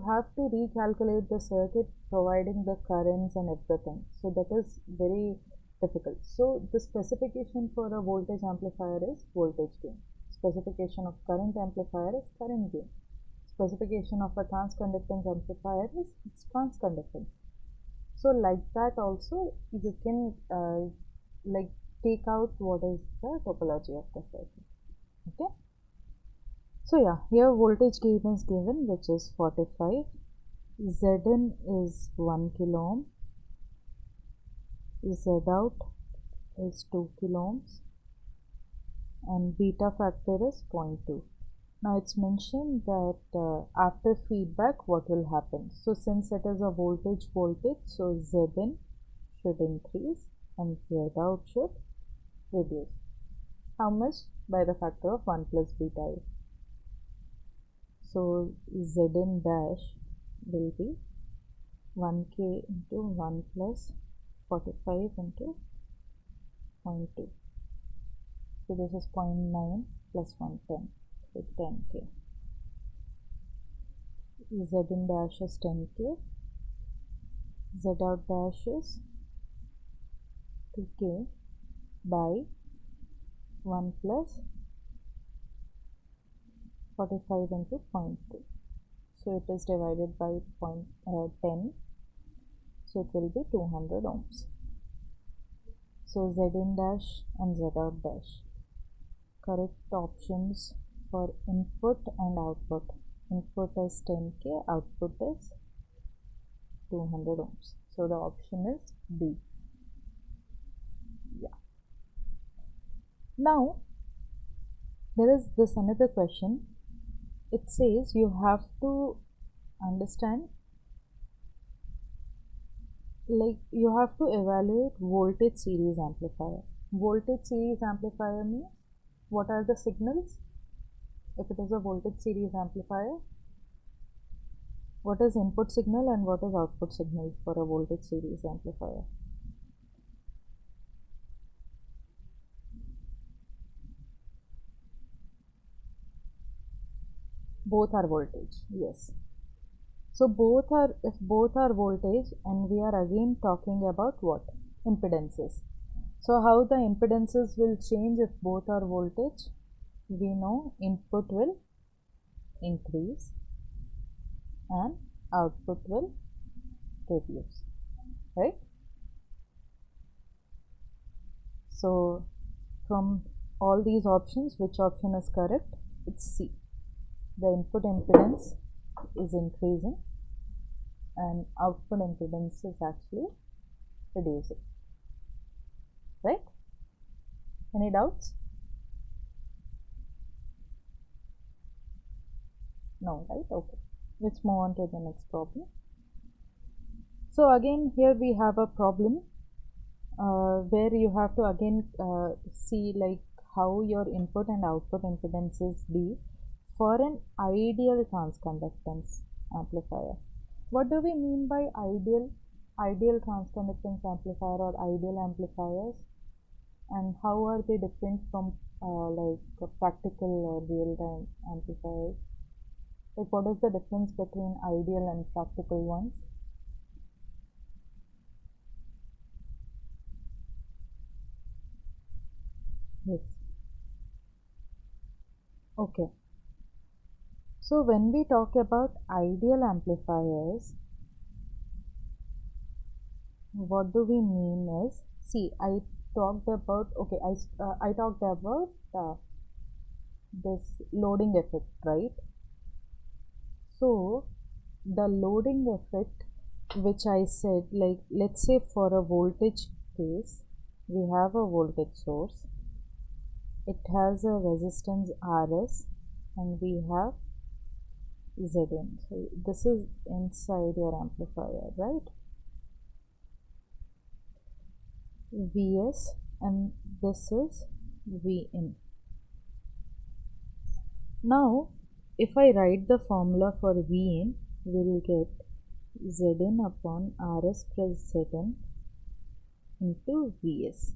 have to recalculate the circuit providing the currents and everything. So that is very difficult. So the specification for a voltage amplifier is voltage gain. Specification of current amplifier is current gain. Specification of a transconductance amplifier is its transconductance. So like that also you can like take out what is the topology of the circuit. Okay. So yeah, here voltage gain is given, which is 45. Zn is 1 kilo ohm. Z out is 2 kilo ohms. And beta factor is 0.2. Now it's mentioned that after feedback what will happen. So since it is a voltage, so Zn should increase and Z out should reduce. How much? By the factor of 1 plus beta A. So Zn dash will be 1k into 1 plus 45 into 0.2. So this is 0.9 plus 110, so 10k. Zn dash is 10k, Z out dash is 2k by 1 plus 45 into 0.2. So it is divided by 10, so it will be 200 ohms. So Zn dash and Z out dash, correct options for input and output. Input is 10k, output is 200 ohms. So the option is D. Yeah. Now there is this another question. It says you have to understand, like you have to evaluate voltage series amplifier. Voltage series amplifier means what are the signals? If it is a voltage series amplifier, what is input signal and what is output signal for a voltage series amplifier? Both are voltage, yes. So both are, if both are voltage, and we are again talking about what? Impedances. So how the impedances will change if both are voltage? We know input will increase and output will reduce, right? So from all these options, which option is correct? It's C. The input impedance is increasing and output impedance is actually reducing, right? Any doubts? No, right? Okay. Let's move on to the next problem. So again, here we have a problem where you have to again see like how your input and output impedances be for an ideal transconductance amplifier. What do we mean by ideal transconductance amplifier or ideal amplifiers, and how are they different from like practical or real-time amplifiers? Like what is the difference between ideal and practical ones? Yes. Okay. So when we talk about ideal amplifiers, what do we mean is, see, I talked about, okay, I talked about this loading effect, right? So the loading effect, which I said, like let's say for a voltage case, we have a voltage source, it has a resistance Rs, and we have Zn. So this is inside your amplifier, right? Vs, and this is Vin. Now if I write the formula for Vin, we'll get Zn upon Rs plus Zn into Vs.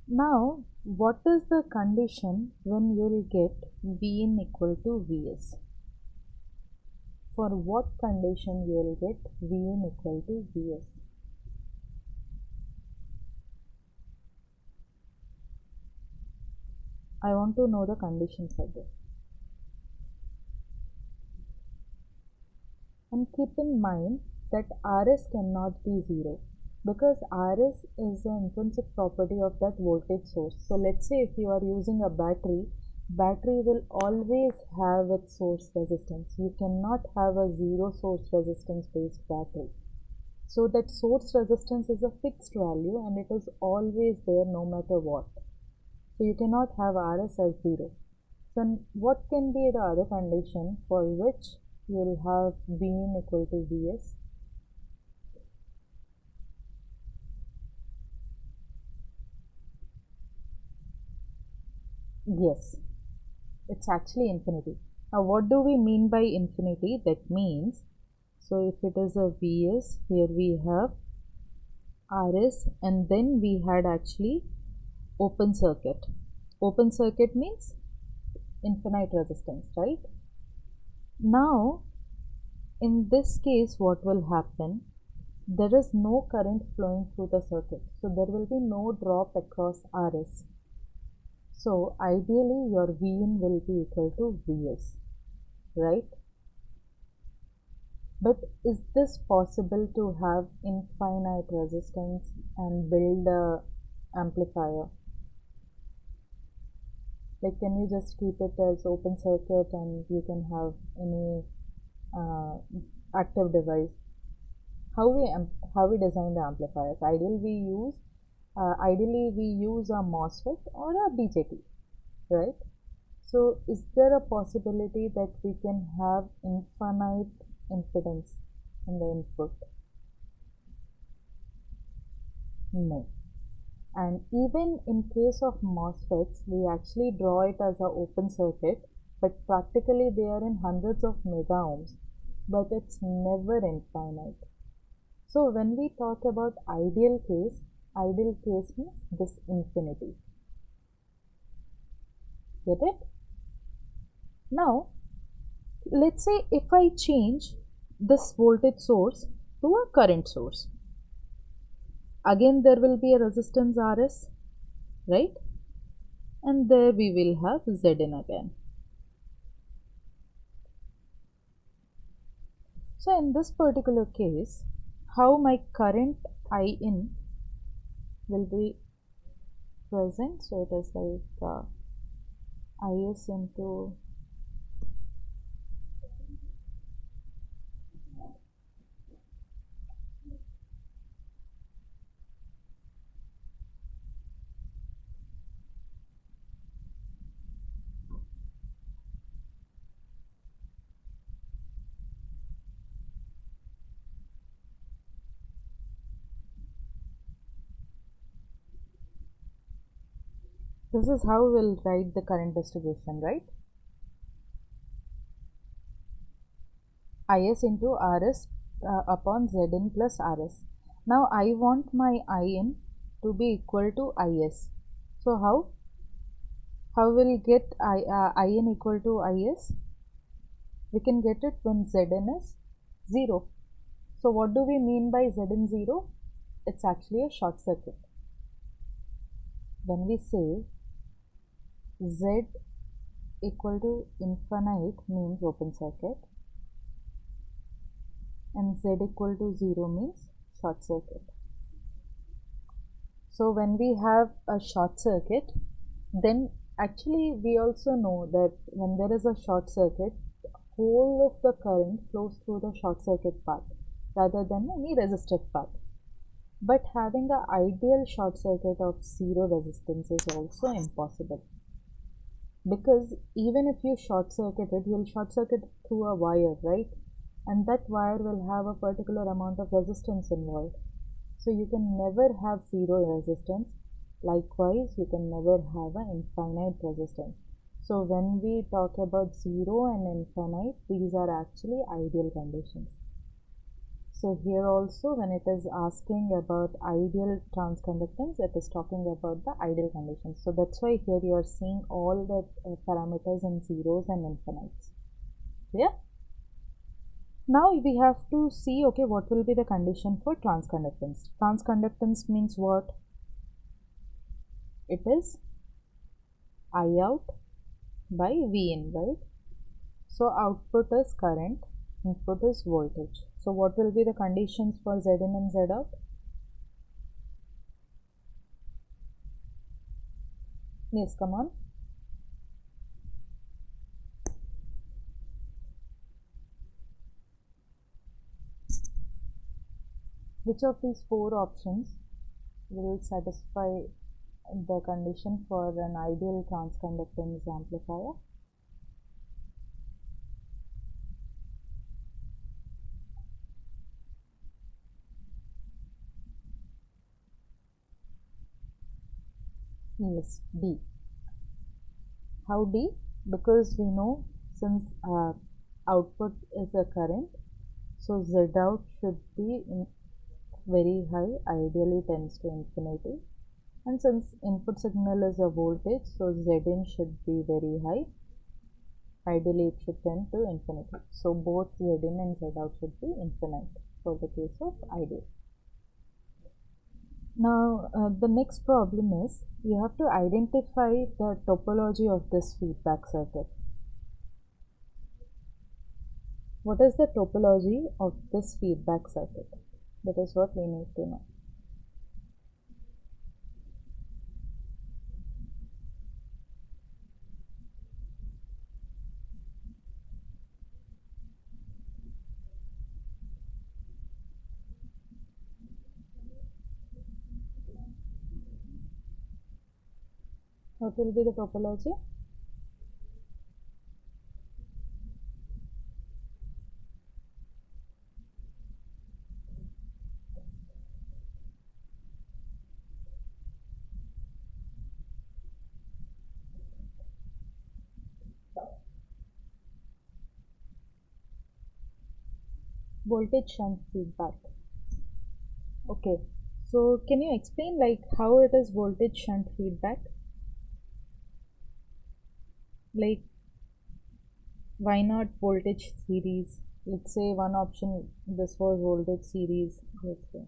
Now what is the condition when you will get Vin equal to Vs? For what condition you will get Vin equal to Vs? I want to know the condition for this. And keep in mind that Rs cannot be 0, because Rs is the intrinsic property of that voltage source. So let's say if you are using a battery will always have its source resistance. You cannot have a 0 source resistance based battery. So that source resistance is a fixed value and it is always there no matter what. So you cannot have Rs as 0. So what can be the other condition for which you will have Vin equal to Vs? Yes, it's actually infinity. Now, what do we mean by infinity? That means, so if it is a Vs, here we have Rs, and then we had actually open circuit. Open circuit means infinite resistance, right? Now, in this case, what will happen? There is no current flowing through the circuit, so there will be no drop across Rs. So ideally your Vin will be equal to Vs, right? But is this possible to have infinite resistance and build a amplifier? Like, can you just keep it as open circuit and you can have any uh, active device? How we design the amplifiers? Ideally we use a MOSFET or a BJT, right? So is there a possibility that we can have infinite impedance in the input? No. And even in case of MOSFETs, we actually draw it as an open circuit, but practically they are in hundreds of mega ohms, but it's never infinite. So when we talk about ideal case means this infinity. Get it? Now, let's say if I change this voltage source to a current source, again there will be a resistance Rs, right? And there we will have Zn again. So in this particular case, how my current In will be present? So it is like Is into this is how we'll write the current distribution, right? Is into Rs upon Zn plus Rs. Now I want my In to be equal to Is. So how will get In equal to Is? We can get it when Zn is 0. So what do we mean by Zn 0? It's actually a short circuit. When we say Z equal to infinite means open circuit and Z equal to 0 means short circuit. So when we have a short circuit, then actually we also know that when there is a short circuit, whole of the current flows through the short circuit path rather than any resistive path. But having an ideal short circuit of zero resistance is also impossible, because even if you short circuit it, you'll short circuit through a wire, right? And that wire will have a particular amount of resistance involved. So you can never have zero resistance. Likewise, you can never have an infinite resistance. So when we talk about zero and infinite, these are actually ideal conditions. So here also, when it is asking about ideal transconductance, it is talking about the ideal conditions. So that's why here you are seeing all the parameters in zeros and infinites. Yeah. Now we have to see, okay, what will be the condition for transconductance? Transconductance means what? It is I out by V in, right? So output is current, input is voltage. So what will be the conditions for Z in and Z out? Yes, come on. Which of these four options will satisfy the condition for an ideal transconductance amplifier? Yes, D. How D? Because we know since output is a current, so Z out should be very high, ideally tends to infinity. And since input signal is a voltage, so Z in should be very high, ideally it should tend to infinity. So both Z in and Z out should be infinite for the case of ideal. Now the next problem is you have to identify the topology of this feedback circuit. What is the topology of this feedback circuit? That is what we need to know. What will be the topology? Voltage shunt feedback. Okay, so can you explain like how it is voltage shunt feedback? Like why not voltage series? Let's say one option, this was voltage series, let's say,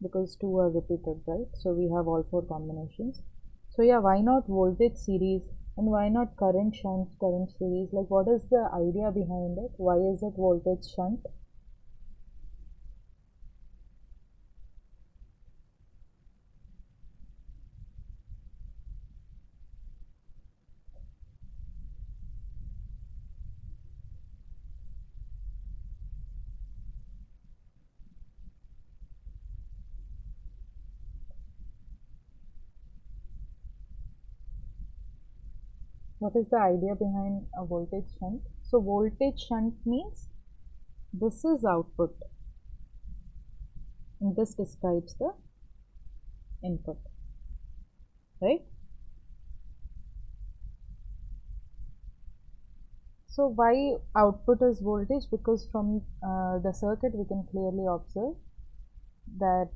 because two are repeated, right? So we have all four combinations. So yeah, why not voltage series and why not current shunt, current series? Like what is the idea behind it? Why is it voltage shunt? What is the idea behind a voltage shunt? So voltage shunt means this is output and this describes the input, right? So why output is voltage? Because from the circuit we can clearly observe that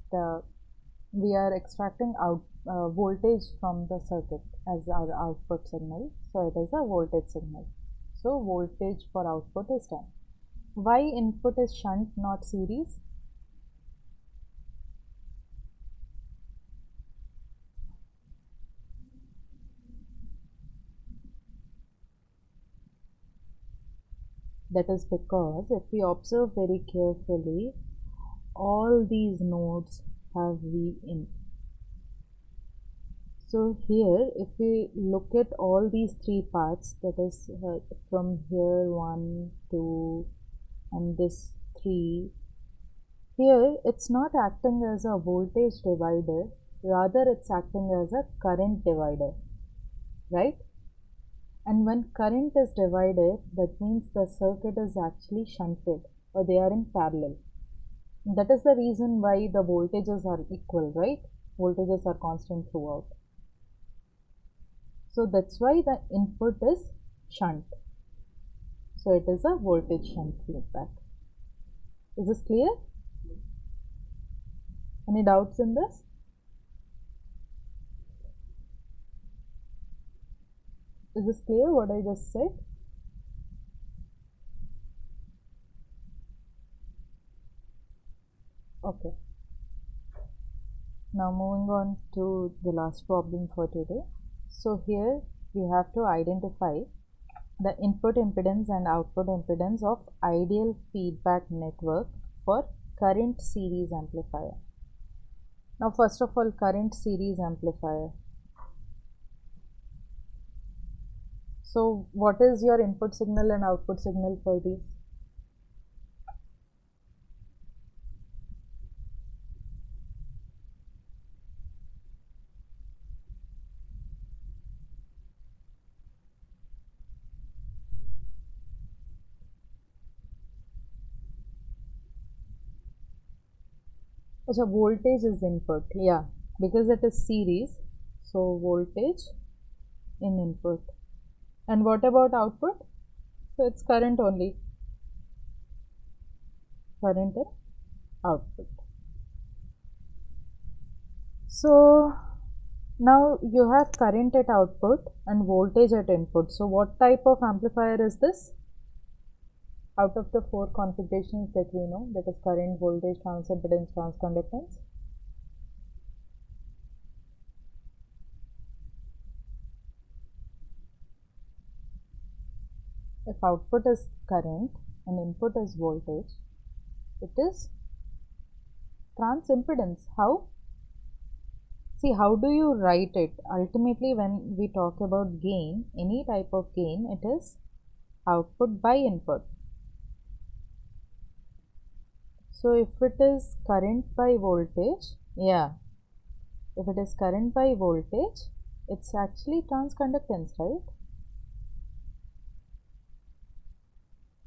we are extracting out voltage from the circuit as our output signal. So it is a voltage signal. So voltage for output is 10. Why input is shunt, not series? That is because if we observe very carefully, all these nodes have V in. So here if we look at all these three parts, that is from here 1, 2 and this 3, here it's not acting as a voltage divider, rather it's acting as a current divider, right? And when current is divided, that means the circuit is actually shunted or they are in parallel. That is the reason why the voltages are equal, right? Voltages are constant throughout. So that's why the input is shunt. So it is a voltage shunt feedback. Is this clear? Any doubts in this? Is this clear what I just said? Okay. Now moving on to the last problem for today. So here we have to identify the input impedance and output impedance of ideal feedback network for current series amplifier. Now first of all, current series amplifier. So what is your input signal and output signal for these? So voltage is input, yeah, because it is series. So voltage in input. And what about output? So it's current only, current and output. So now you have current at output and voltage at input. So what type of amplifier is this? Out of the four configurations that we know, that is current, voltage, transimpedance, transconductance. If output is current and input is voltage, it is transimpedance. How? See, how do you write it? Ultimately, when we talk about gain, any type of gain, it is output by input. So if it is current by voltage, yeah, if it is current by voltage, it's actually transconductance, right?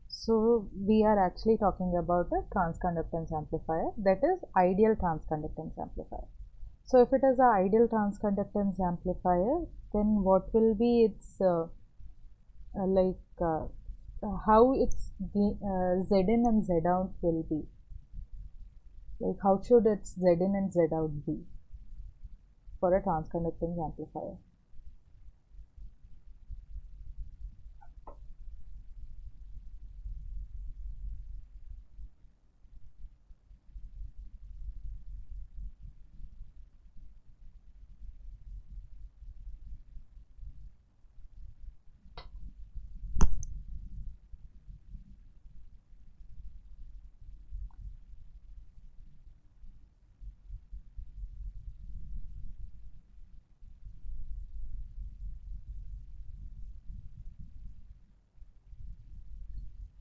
So we are actually talking about a transconductance amplifier, that is ideal transconductance amplifier. So if it is an ideal transconductance amplifier, then what will be its how its Zin and Zout will be? Like how should its Zin and Zout be for a transconductance amplifier?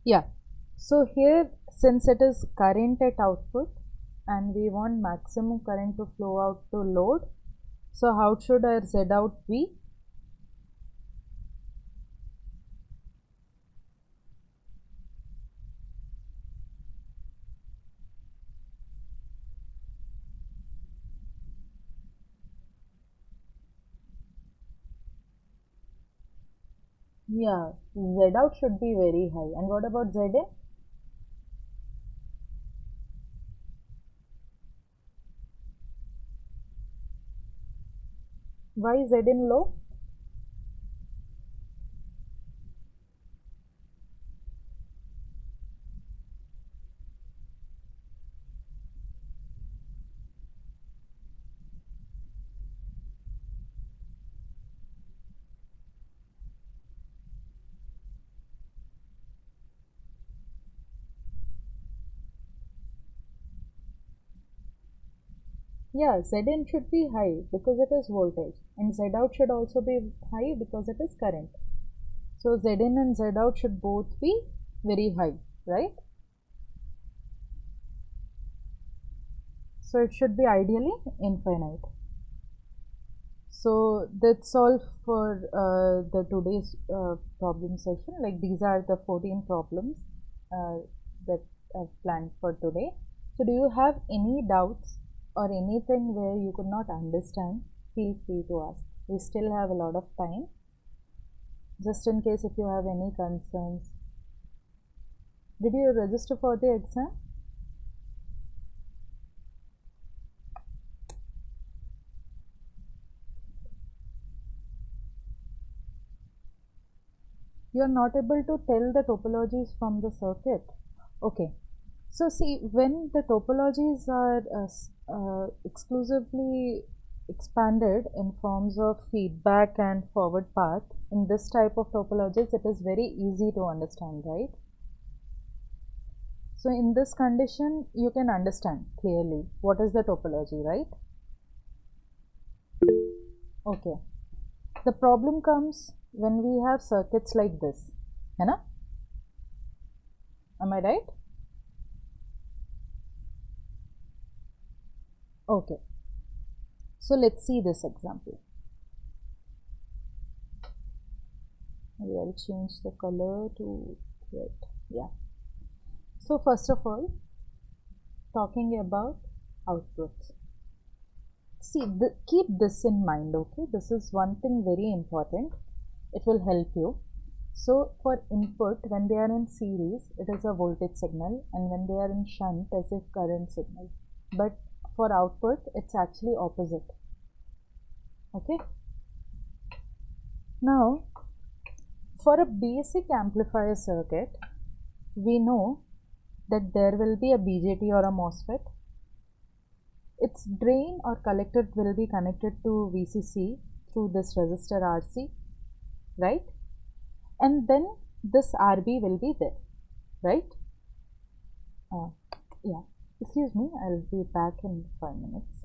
Yeah, so here since it is current at output and we want maximum current to flow out to load, so how should our Z out be? Yeah, Z out should be very high. And what about Z in? Why Z in low? Yeah, Zin should be high because it is voltage, and Z out should also be high because it is current. So Zin and Z out should both be very high, right? So it should be ideally infinite. So that's all for the today's problem session. Like these are the 14 problems uh, that I've planned for today. So do you have any doubts or anything where you could not understand? Feel free to ask. We still have a lot of time. Just in case if you have any concerns. Did you register for the exam? You are not able to tell the topologies from the circuit. Okay. So see, when the topologies are exclusively expanded in forms of feedback and forward path, in this type of topologies, it is very easy to understand, right? So in this condition, you can understand clearly what is the topology, right? Okay. The problem comes when we have circuits like this, है ना? Am I right? Okay. So let's see this example. Maybe I'll change the color to red. Yeah. So first of all, talking about outputs. See, keep this in mind, okay? This is one thing very important. It will help you. So for input, when they are in series, it is a voltage signal, and when they are in shunt, as a current signal. But for output, it's actually opposite. Okay. Now, for a basic amplifier circuit, we know that there will be a BJT or a MOSFET. Its drain or collector will be connected to VCC through this resistor RC, right? And then this RB will be there, right? Uh, yeah, excuse me, I'll be back in 5 minutes.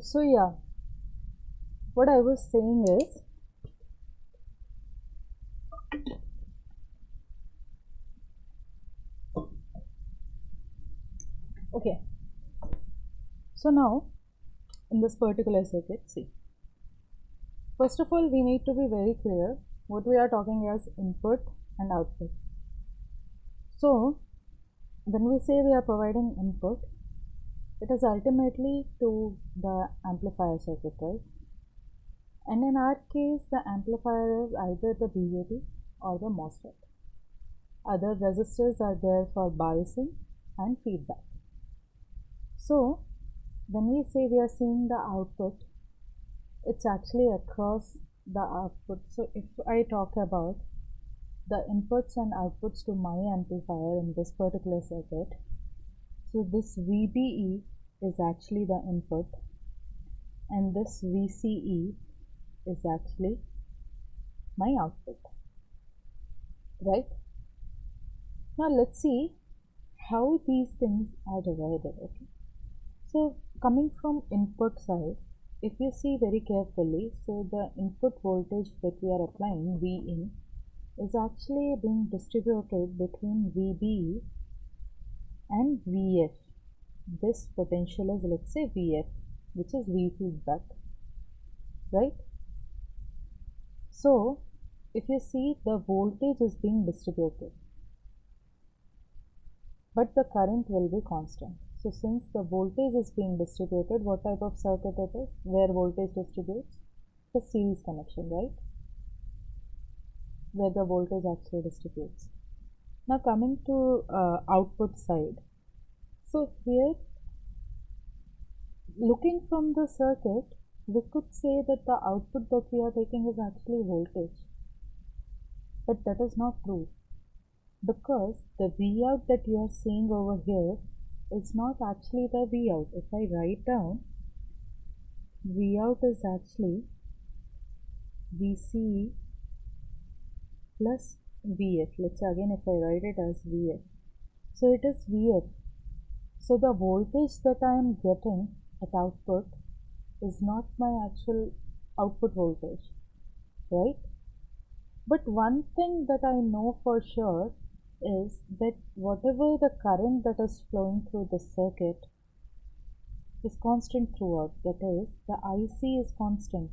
So yeah, what I was saying is, okay, so now in this particular circuit, see, first of all, we need to be very clear what we are talking as input and output. So when we say we are providing input, it is ultimately to the amplifier circuit, right? And in our case, the amplifier is either the BJT or the MOSFET. Other resistors are there for biasing and feedback. So when we say we are seeing the output, it's actually across the output. So if I talk about the inputs and outputs to my amplifier in this particular circuit. So this VBE is actually the input and this VCE is actually my output, right? Now let's see how these things are divided, okay? So coming from input side, if you see very carefully, so the input voltage that we are applying, V in, is actually being distributed between VB and VF. This potential is, let's say, VF, which is V feedback, right? So if you see, the voltage is being distributed, but the current will be constant. So since the voltage is being distributed, what type of circuit it is where voltage distributes? The series connection, right? Where the voltage actually distributes. Now coming to output side. So here, looking from the circuit, we could say that the output that we are taking is actually voltage. But that is not true, because the Vout that you are seeing over here is not actually the Vout. If I write down, Vout is actually VCE plus VF. Let's say again, if I write it as VF. So it is VF. So the voltage that I am getting at output is not my actual output voltage, right? But one thing that I know for sure is that whatever the current that is flowing through the circuit is constant throughout. That is, the IC is constant.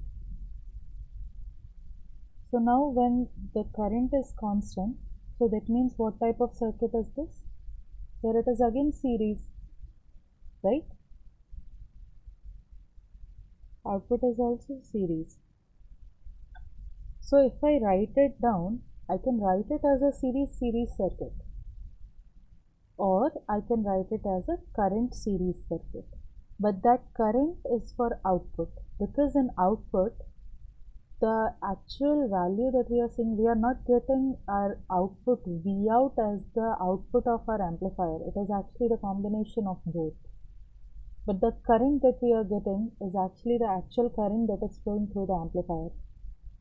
So now when the current is constant, so that means what type of circuit is this? Here it is again series, right? Output is also series. So if I write it down, I can write it as a series circuit, or I can write it as a current series circuit. But that current is for output, because in output, the actual value that we are seeing, we are not getting our output Vout as the output of our amplifier. It is actually the combination of both. But the current that we are getting is actually the actual current that is flowing through the amplifier.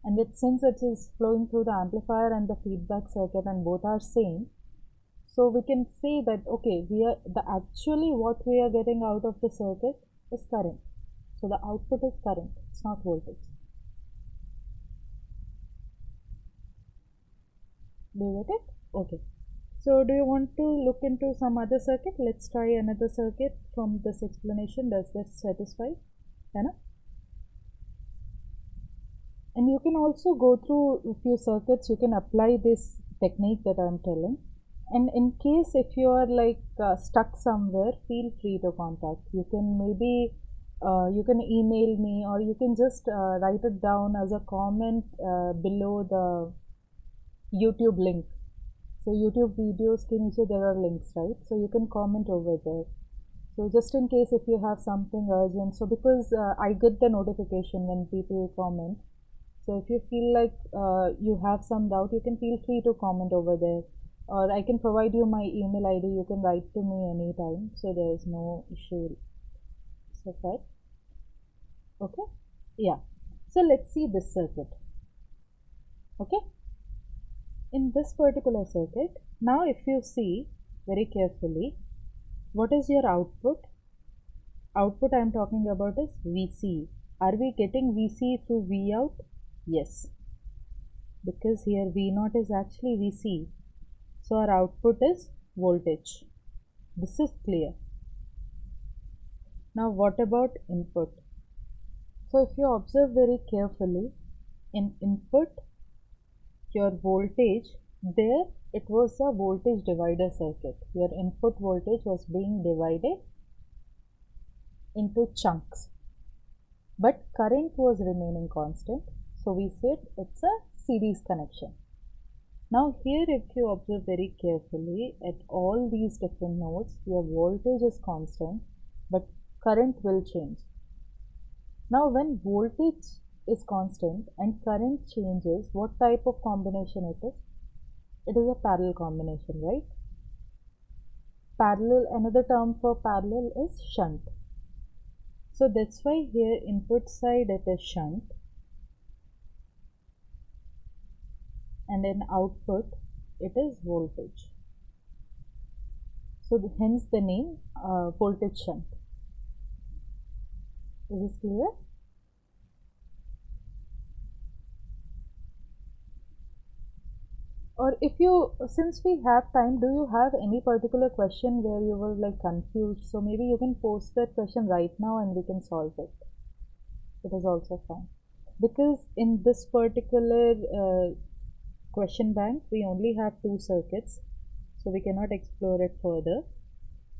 And since it is flowing through the amplifier and the feedback circuit and both are same, so we can say that, okay, actually what we are getting out of the circuit is current. So the output is current, it's not voltage. Do you get it? Okay. So do you want to look into some other circuit? Let's try another circuit from this explanation. Does that satisfy? Anna? And you can also go through a few circuits. You can apply this technique that I am telling. And in case if you are like stuck somewhere, feel free to contact. You can maybe you can email me, or you can just write it down as a comment below the YouTube link. So YouTube videos के नीचे there are links, right? So you can comment over there. So just in case if you have something urgent, so because I get the notification when people comment. So if you feel like you have some doubt, you can feel free to comment over there, or I can provide you my email ID. You can write to me anytime. So there is no issue so far. Okay, yeah. So let's see this circuit. Okay. In this particular circuit, now if you see very carefully, what is your output? Output I am talking about is VC. Are we getting VC through Vout? Yes, because here V0 is actually VC. So our output is voltage. This is clear. Now what about input? So if you observe very carefully, in input, your voltage, there it was a voltage divider circuit. Your input voltage was being divided into chunks, but current was remaining constant. So we said it's a series connection. Now here if you observe very carefully at all these different nodes, your voltage is constant, but current will change. Now when voltage is constant and current changes, what type of combination it is? It is a parallel combination, right? Parallel, another term for parallel is shunt. So that's why here input side it is shunt, and in output it is voltage. So hence the name voltage shunt. Is this clear? Or if you, since we have time, do you have any particular question where you were like confused? So maybe you can post that question right now and we can solve it. It is also fine. Because in this particular question bank, we only have two circuits, so we cannot explore it further.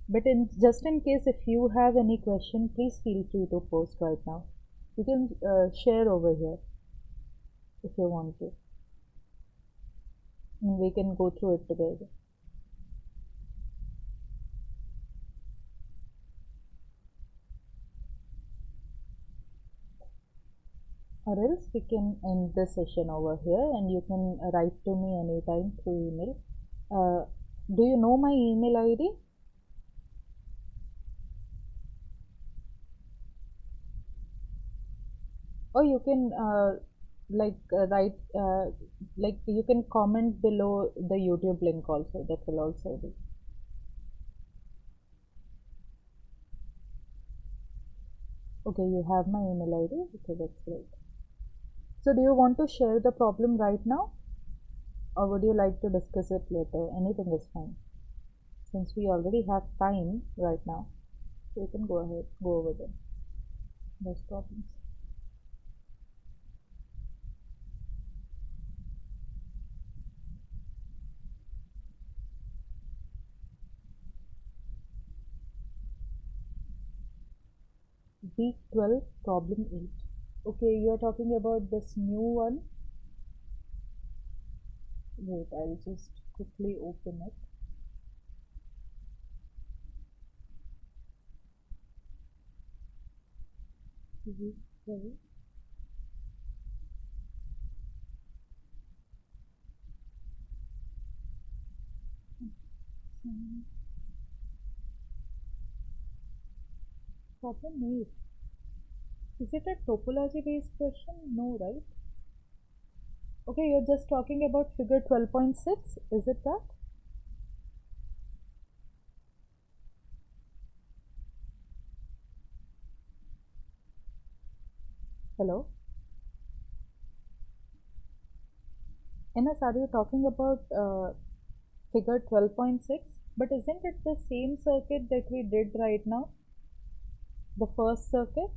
But in just in case if you have any question, please feel free to post right now. You can share over here if you want to, and we can go through it together. Or else we can end the session over here and you can write to me anytime through email. Uh, do you know my email ID? Or you can write like you can comment below the YouTube link also. That will also do. Okay, you have my email ID. Okay, that's great. So do you want to share the problem right now, or would you like to discuss it later? Anything is fine. Since we already have time right now, so you can go ahead, go over them. Those problems. Week 12, problem 8. Okay, you are talking about this new one. Wait, I'll just quickly open it. Week 12. Problem 8. Is it a topology based question? No, right? Okay, you're just talking about figure 12.6. Is it that? Hello? Enes, are you talking about figure 12.6? But isn't it the same circuit that we did right now? The first circuit?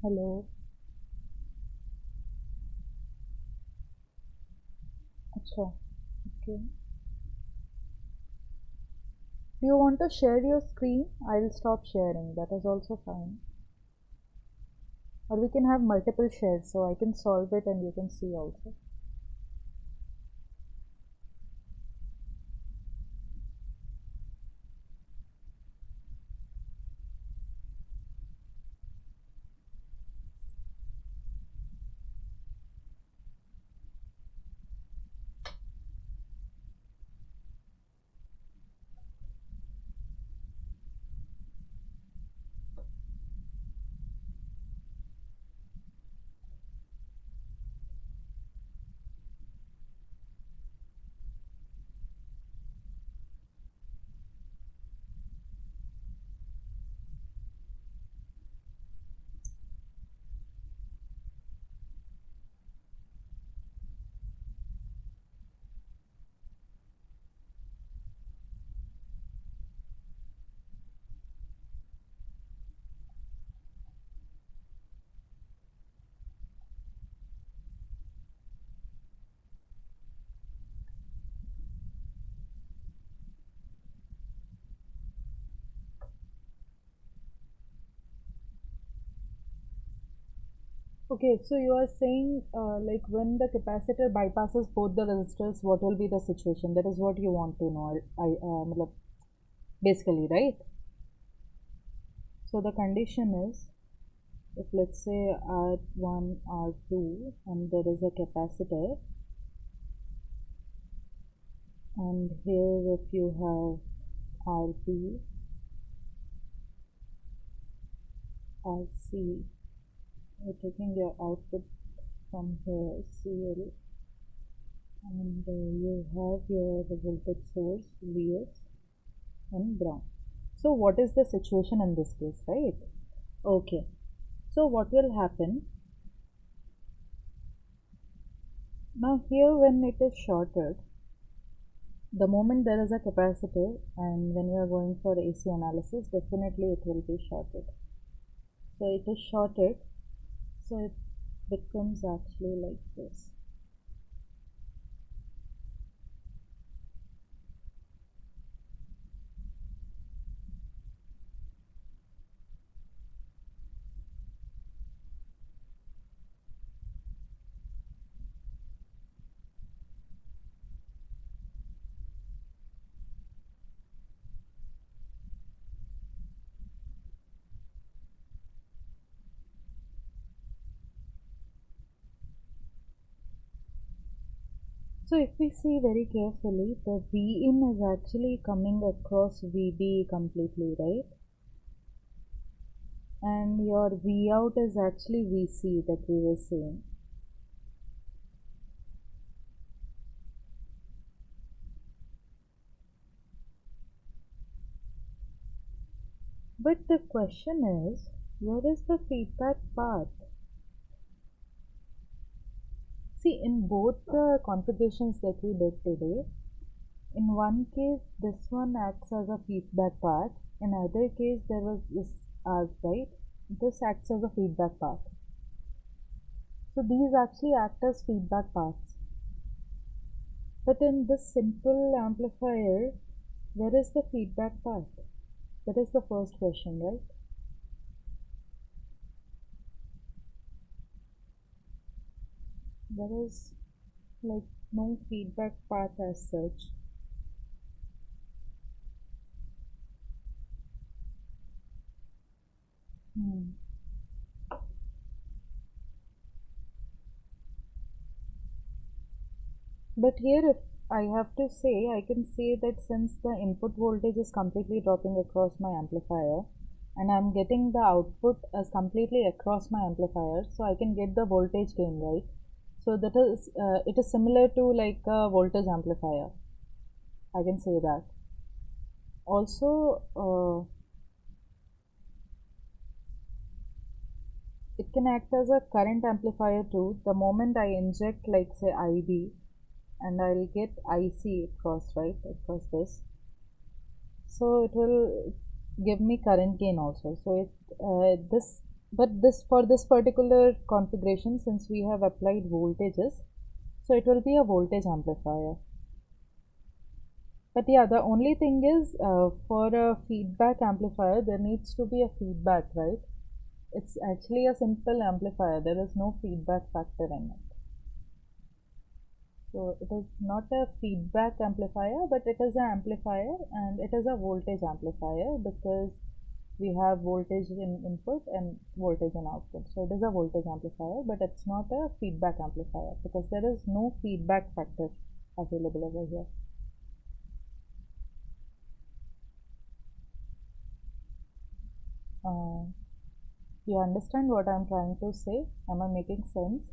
Hello? Acha. Okay. Do you want to share your screen? I'll stop sharing. That is also fine. Or we can have multiple shares so I can solve it and you can see also. Okay, so you are saying like when the capacitor bypasses both the resistors, what will be the situation? That is what you want to know. Matlab, basically, right? So the condition is, if let's say R1, R2, and there is a capacitor, and here if you have RB, RC, you're taking your output from here, CL, and you have your voltage source, Vs, and ground. So what is the situation in this case, right? Okay. So what will happen? Now here when it is shorted, the moment there is a capacitor and when you are going for AC analysis, definitely it will be shorted. So it is shorted, so it becomes actually like this. So if we see very carefully, the V in is actually coming across VB completely, right? And your V out is actually VC that we were saying. But the question is, where is the feedback path? See, in both the configurations that we did today, in one case this one acts as a feedback path, in other case there was this as right, this acts as a feedback path. So these actually act as feedback paths. But in this simple amplifier, where is the feedback path? That is the first question, right? There is like no feedback path as such. Hmm. But here, if I have to say, I can say that since the input voltage is completely dropping across my amplifier and I'm getting the output as completely across my amplifier, so I can get the voltage gain, right? So that is, it is similar to like a voltage amplifier. I can say that. Also, it can act as a current amplifier too. The moment I inject like say IB and I'll get IC across, right, across this, so it will give me current gain also. So it this but this for this particular configuration, since we have applied voltages, so it will be a voltage amplifier. But yeah, the only thing is for a feedback amplifier there needs to be a feedback, right? It's actually a simple amplifier, there is no feedback factor in it. So it is not a feedback amplifier, but it is an amplifier and it is a voltage amplifier because we have voltage in input and voltage in output. So it is a voltage amplifier, but it's not a feedback amplifier because there is no feedback factor available over here. Uh, you understand what I'm trying to say? Am I making sense?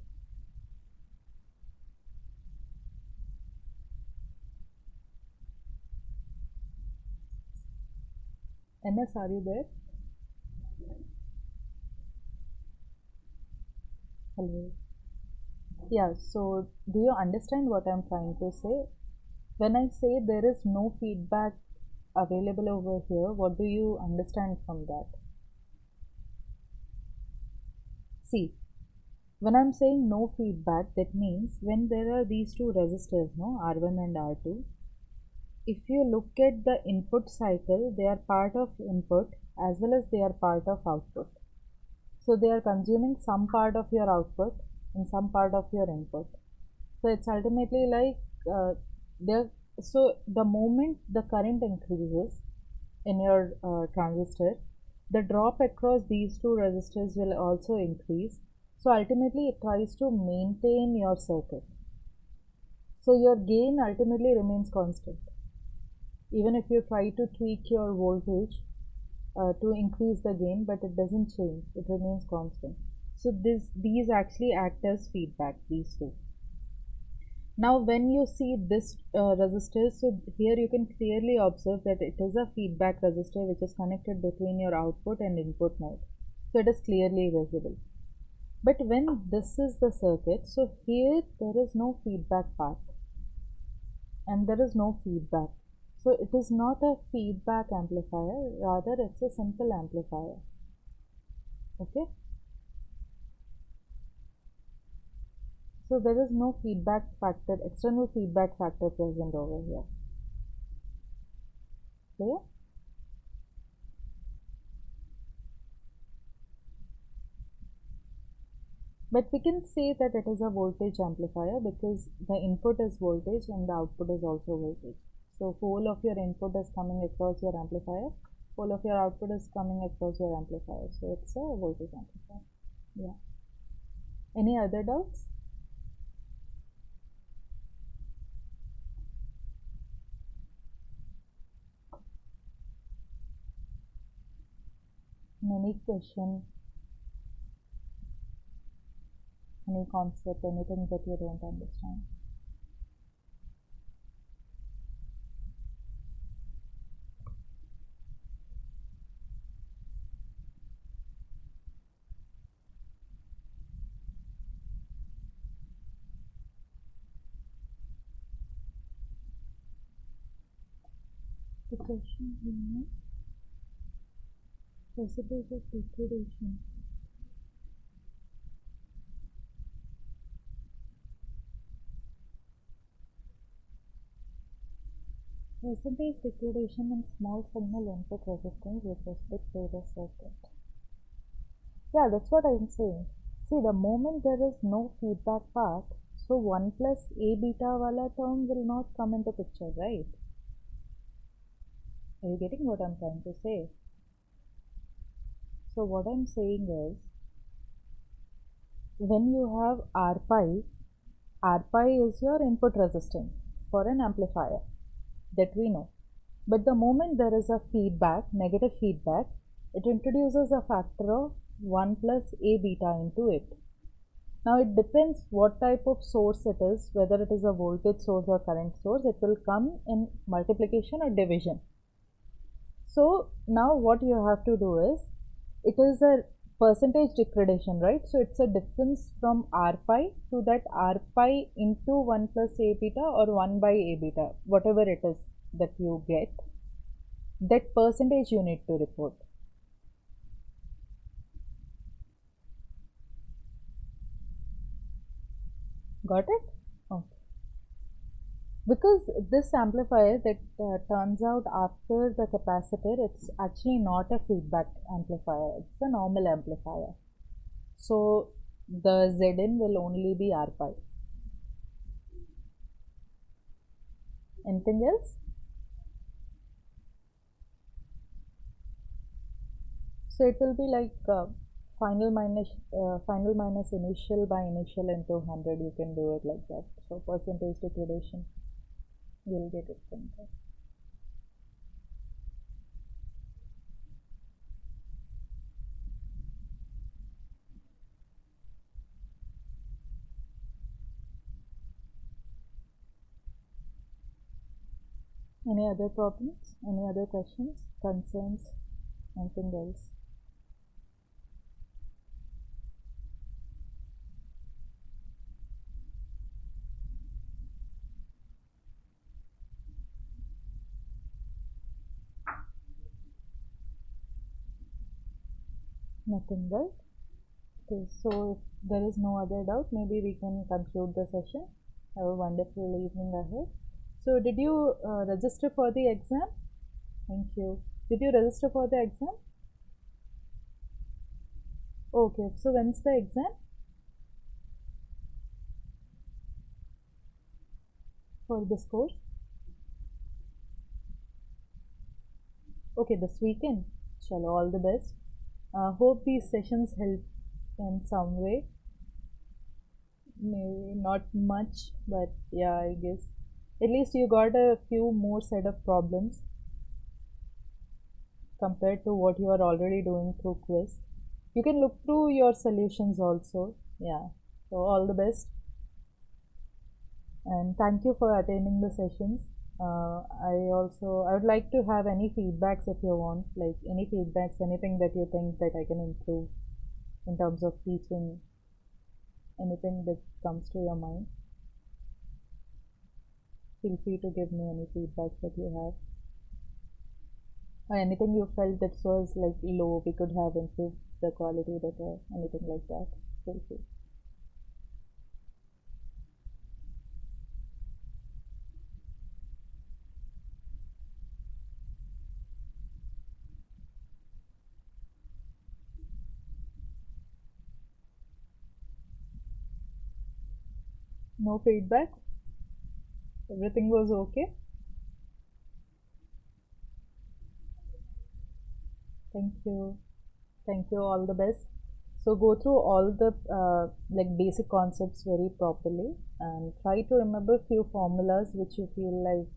NS, are you there? Hello. Yeah, so do you understand what I'm trying to say? When I say there is no feedback available over here, what do you understand from that? See, when I'm saying no feedback, that means when there are these two resistors, no, R1 and R2, if you look at the input cycle, they are part of input as well as they are part of output. So they are consuming some part of your output and some part of your input. So it's ultimately like they're so the moment the current increases in your transistor, the drop across these two resistors will also increase. So ultimately it tries to maintain your circuit. So your gain ultimately remains constant. Even if you try to tweak your voltage to increase the gain, but it doesn't change, it remains constant. So these actually act as feedback, these two. Now when you see this resistor, so here you can clearly observe that it is a feedback resistor which is connected between your output and input node. So it is clearly visible. But when this is the circuit, so here there is no feedback path and there is no feedback. So it is not a feedback amplifier, rather it's a simple amplifier. Okay. So there is no feedback factor, external feedback factor present over here. Clear? But we can say that it is a voltage amplifier because the input is voltage and the output is also voltage. So whole of your input is coming across your amplifier, whole of your output is coming across your amplifier. So it's a voltage amplifier. Yeah. Any other doubts? Any question, any concept, anything that you don't understand? The question is percentage of degradation. Percentage degradation in small signal input resistance with respect to the circuit. Yeah, that's what I'm saying. See, the moment there is no feedback path, so 1 plus A beta wala term will not come into picture, right? Are you getting what I'm trying to say? So what I'm saying is, when you have R pi is your input resistance for an amplifier, that we know. But the moment there is a feedback, negative feedback, it introduces a factor of 1 plus A beta into it. Now it depends what type of source it is, whether it is a voltage source or current source, it will come in multiplication or division. So now what you have to do is, it is a percentage degradation, right? So it's a difference from R pi to that R pi into 1 plus A beta or 1 by A beta, whatever it is that you get, that percentage you need to report. Got it? Okay. Because this amplifier that turns out after the capacitor, it's actually not a feedback amplifier, it's a normal amplifier. So the Zn will only be R pi. Anything else? So it will be like final minus initial by initial into 100. You can do it like that. So percentage degradation, you'll get it from there. Any other problems? Any other questions, concerns, anything else? Nothing, right? Okay, so if there is no other doubt, maybe we can conclude the session. Have a wonderful evening ahead. So did you register for the exam? Thank you. Did you register for the exam? Okay, so when's the exam for this course? Okay, this weekend. Shall all the best. Hope these sessions help in some way. Maybe not much, but yeah, I guess. At least you got a few more set of problems compared to what you are already doing through quiz. You can look through your solutions also. Yeah. So all the best. And thank you for attending the sessions. I would like to have any feedbacks if you want, like any feedbacks, anything that you think that I can improve in terms of teaching, anything that comes to your mind. Feel free to give me any feedbacks that you have. Or anything you felt that was like low, we could have improved the quality better, anything like that. Feel free. No feedback? Everything was okay? Thank you. Thank you. All the best. So go through all the like basic concepts very properly and try to remember few formulas which you feel like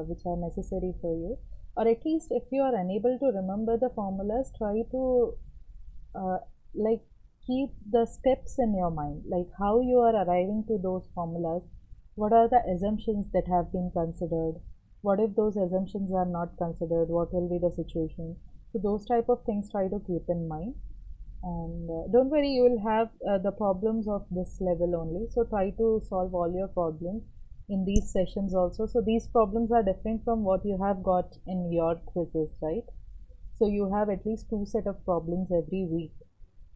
which are necessary for you. Or at least if you are unable to remember the formulas, try to uh, like keep the steps in your mind, like how you are arriving to those formulas. What are the assumptions that have been considered? What if those assumptions are not considered? What will be the situation? So those type of things try to keep in mind. And don't worry, you will have the problems of this level only. So try to solve all your problems in these sessions also. So these problems are different from what you have got in your quizzes, right? So you have at least two set of problems every week.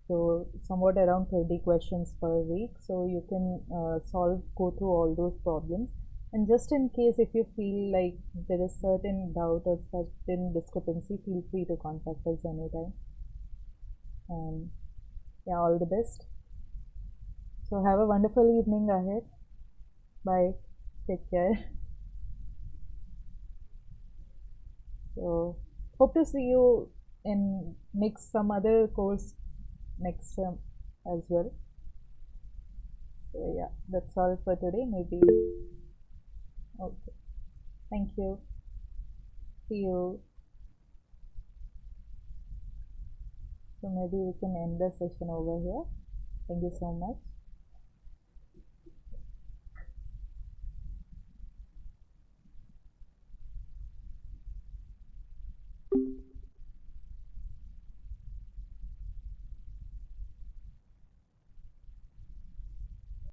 So somewhat around 20 questions per week. So you can go through all those problems. And just in case if you feel like there is certain doubt or certain discrepancy, feel free to contact us anytime. And yeah, all the best. So have a wonderful evening ahead. Bye. Take care. So hope to see you in next some other course next term as well. So yeah, that's all for today. Maybe okay. Thank you. See you. So maybe we can end the session over here. Thank you so much.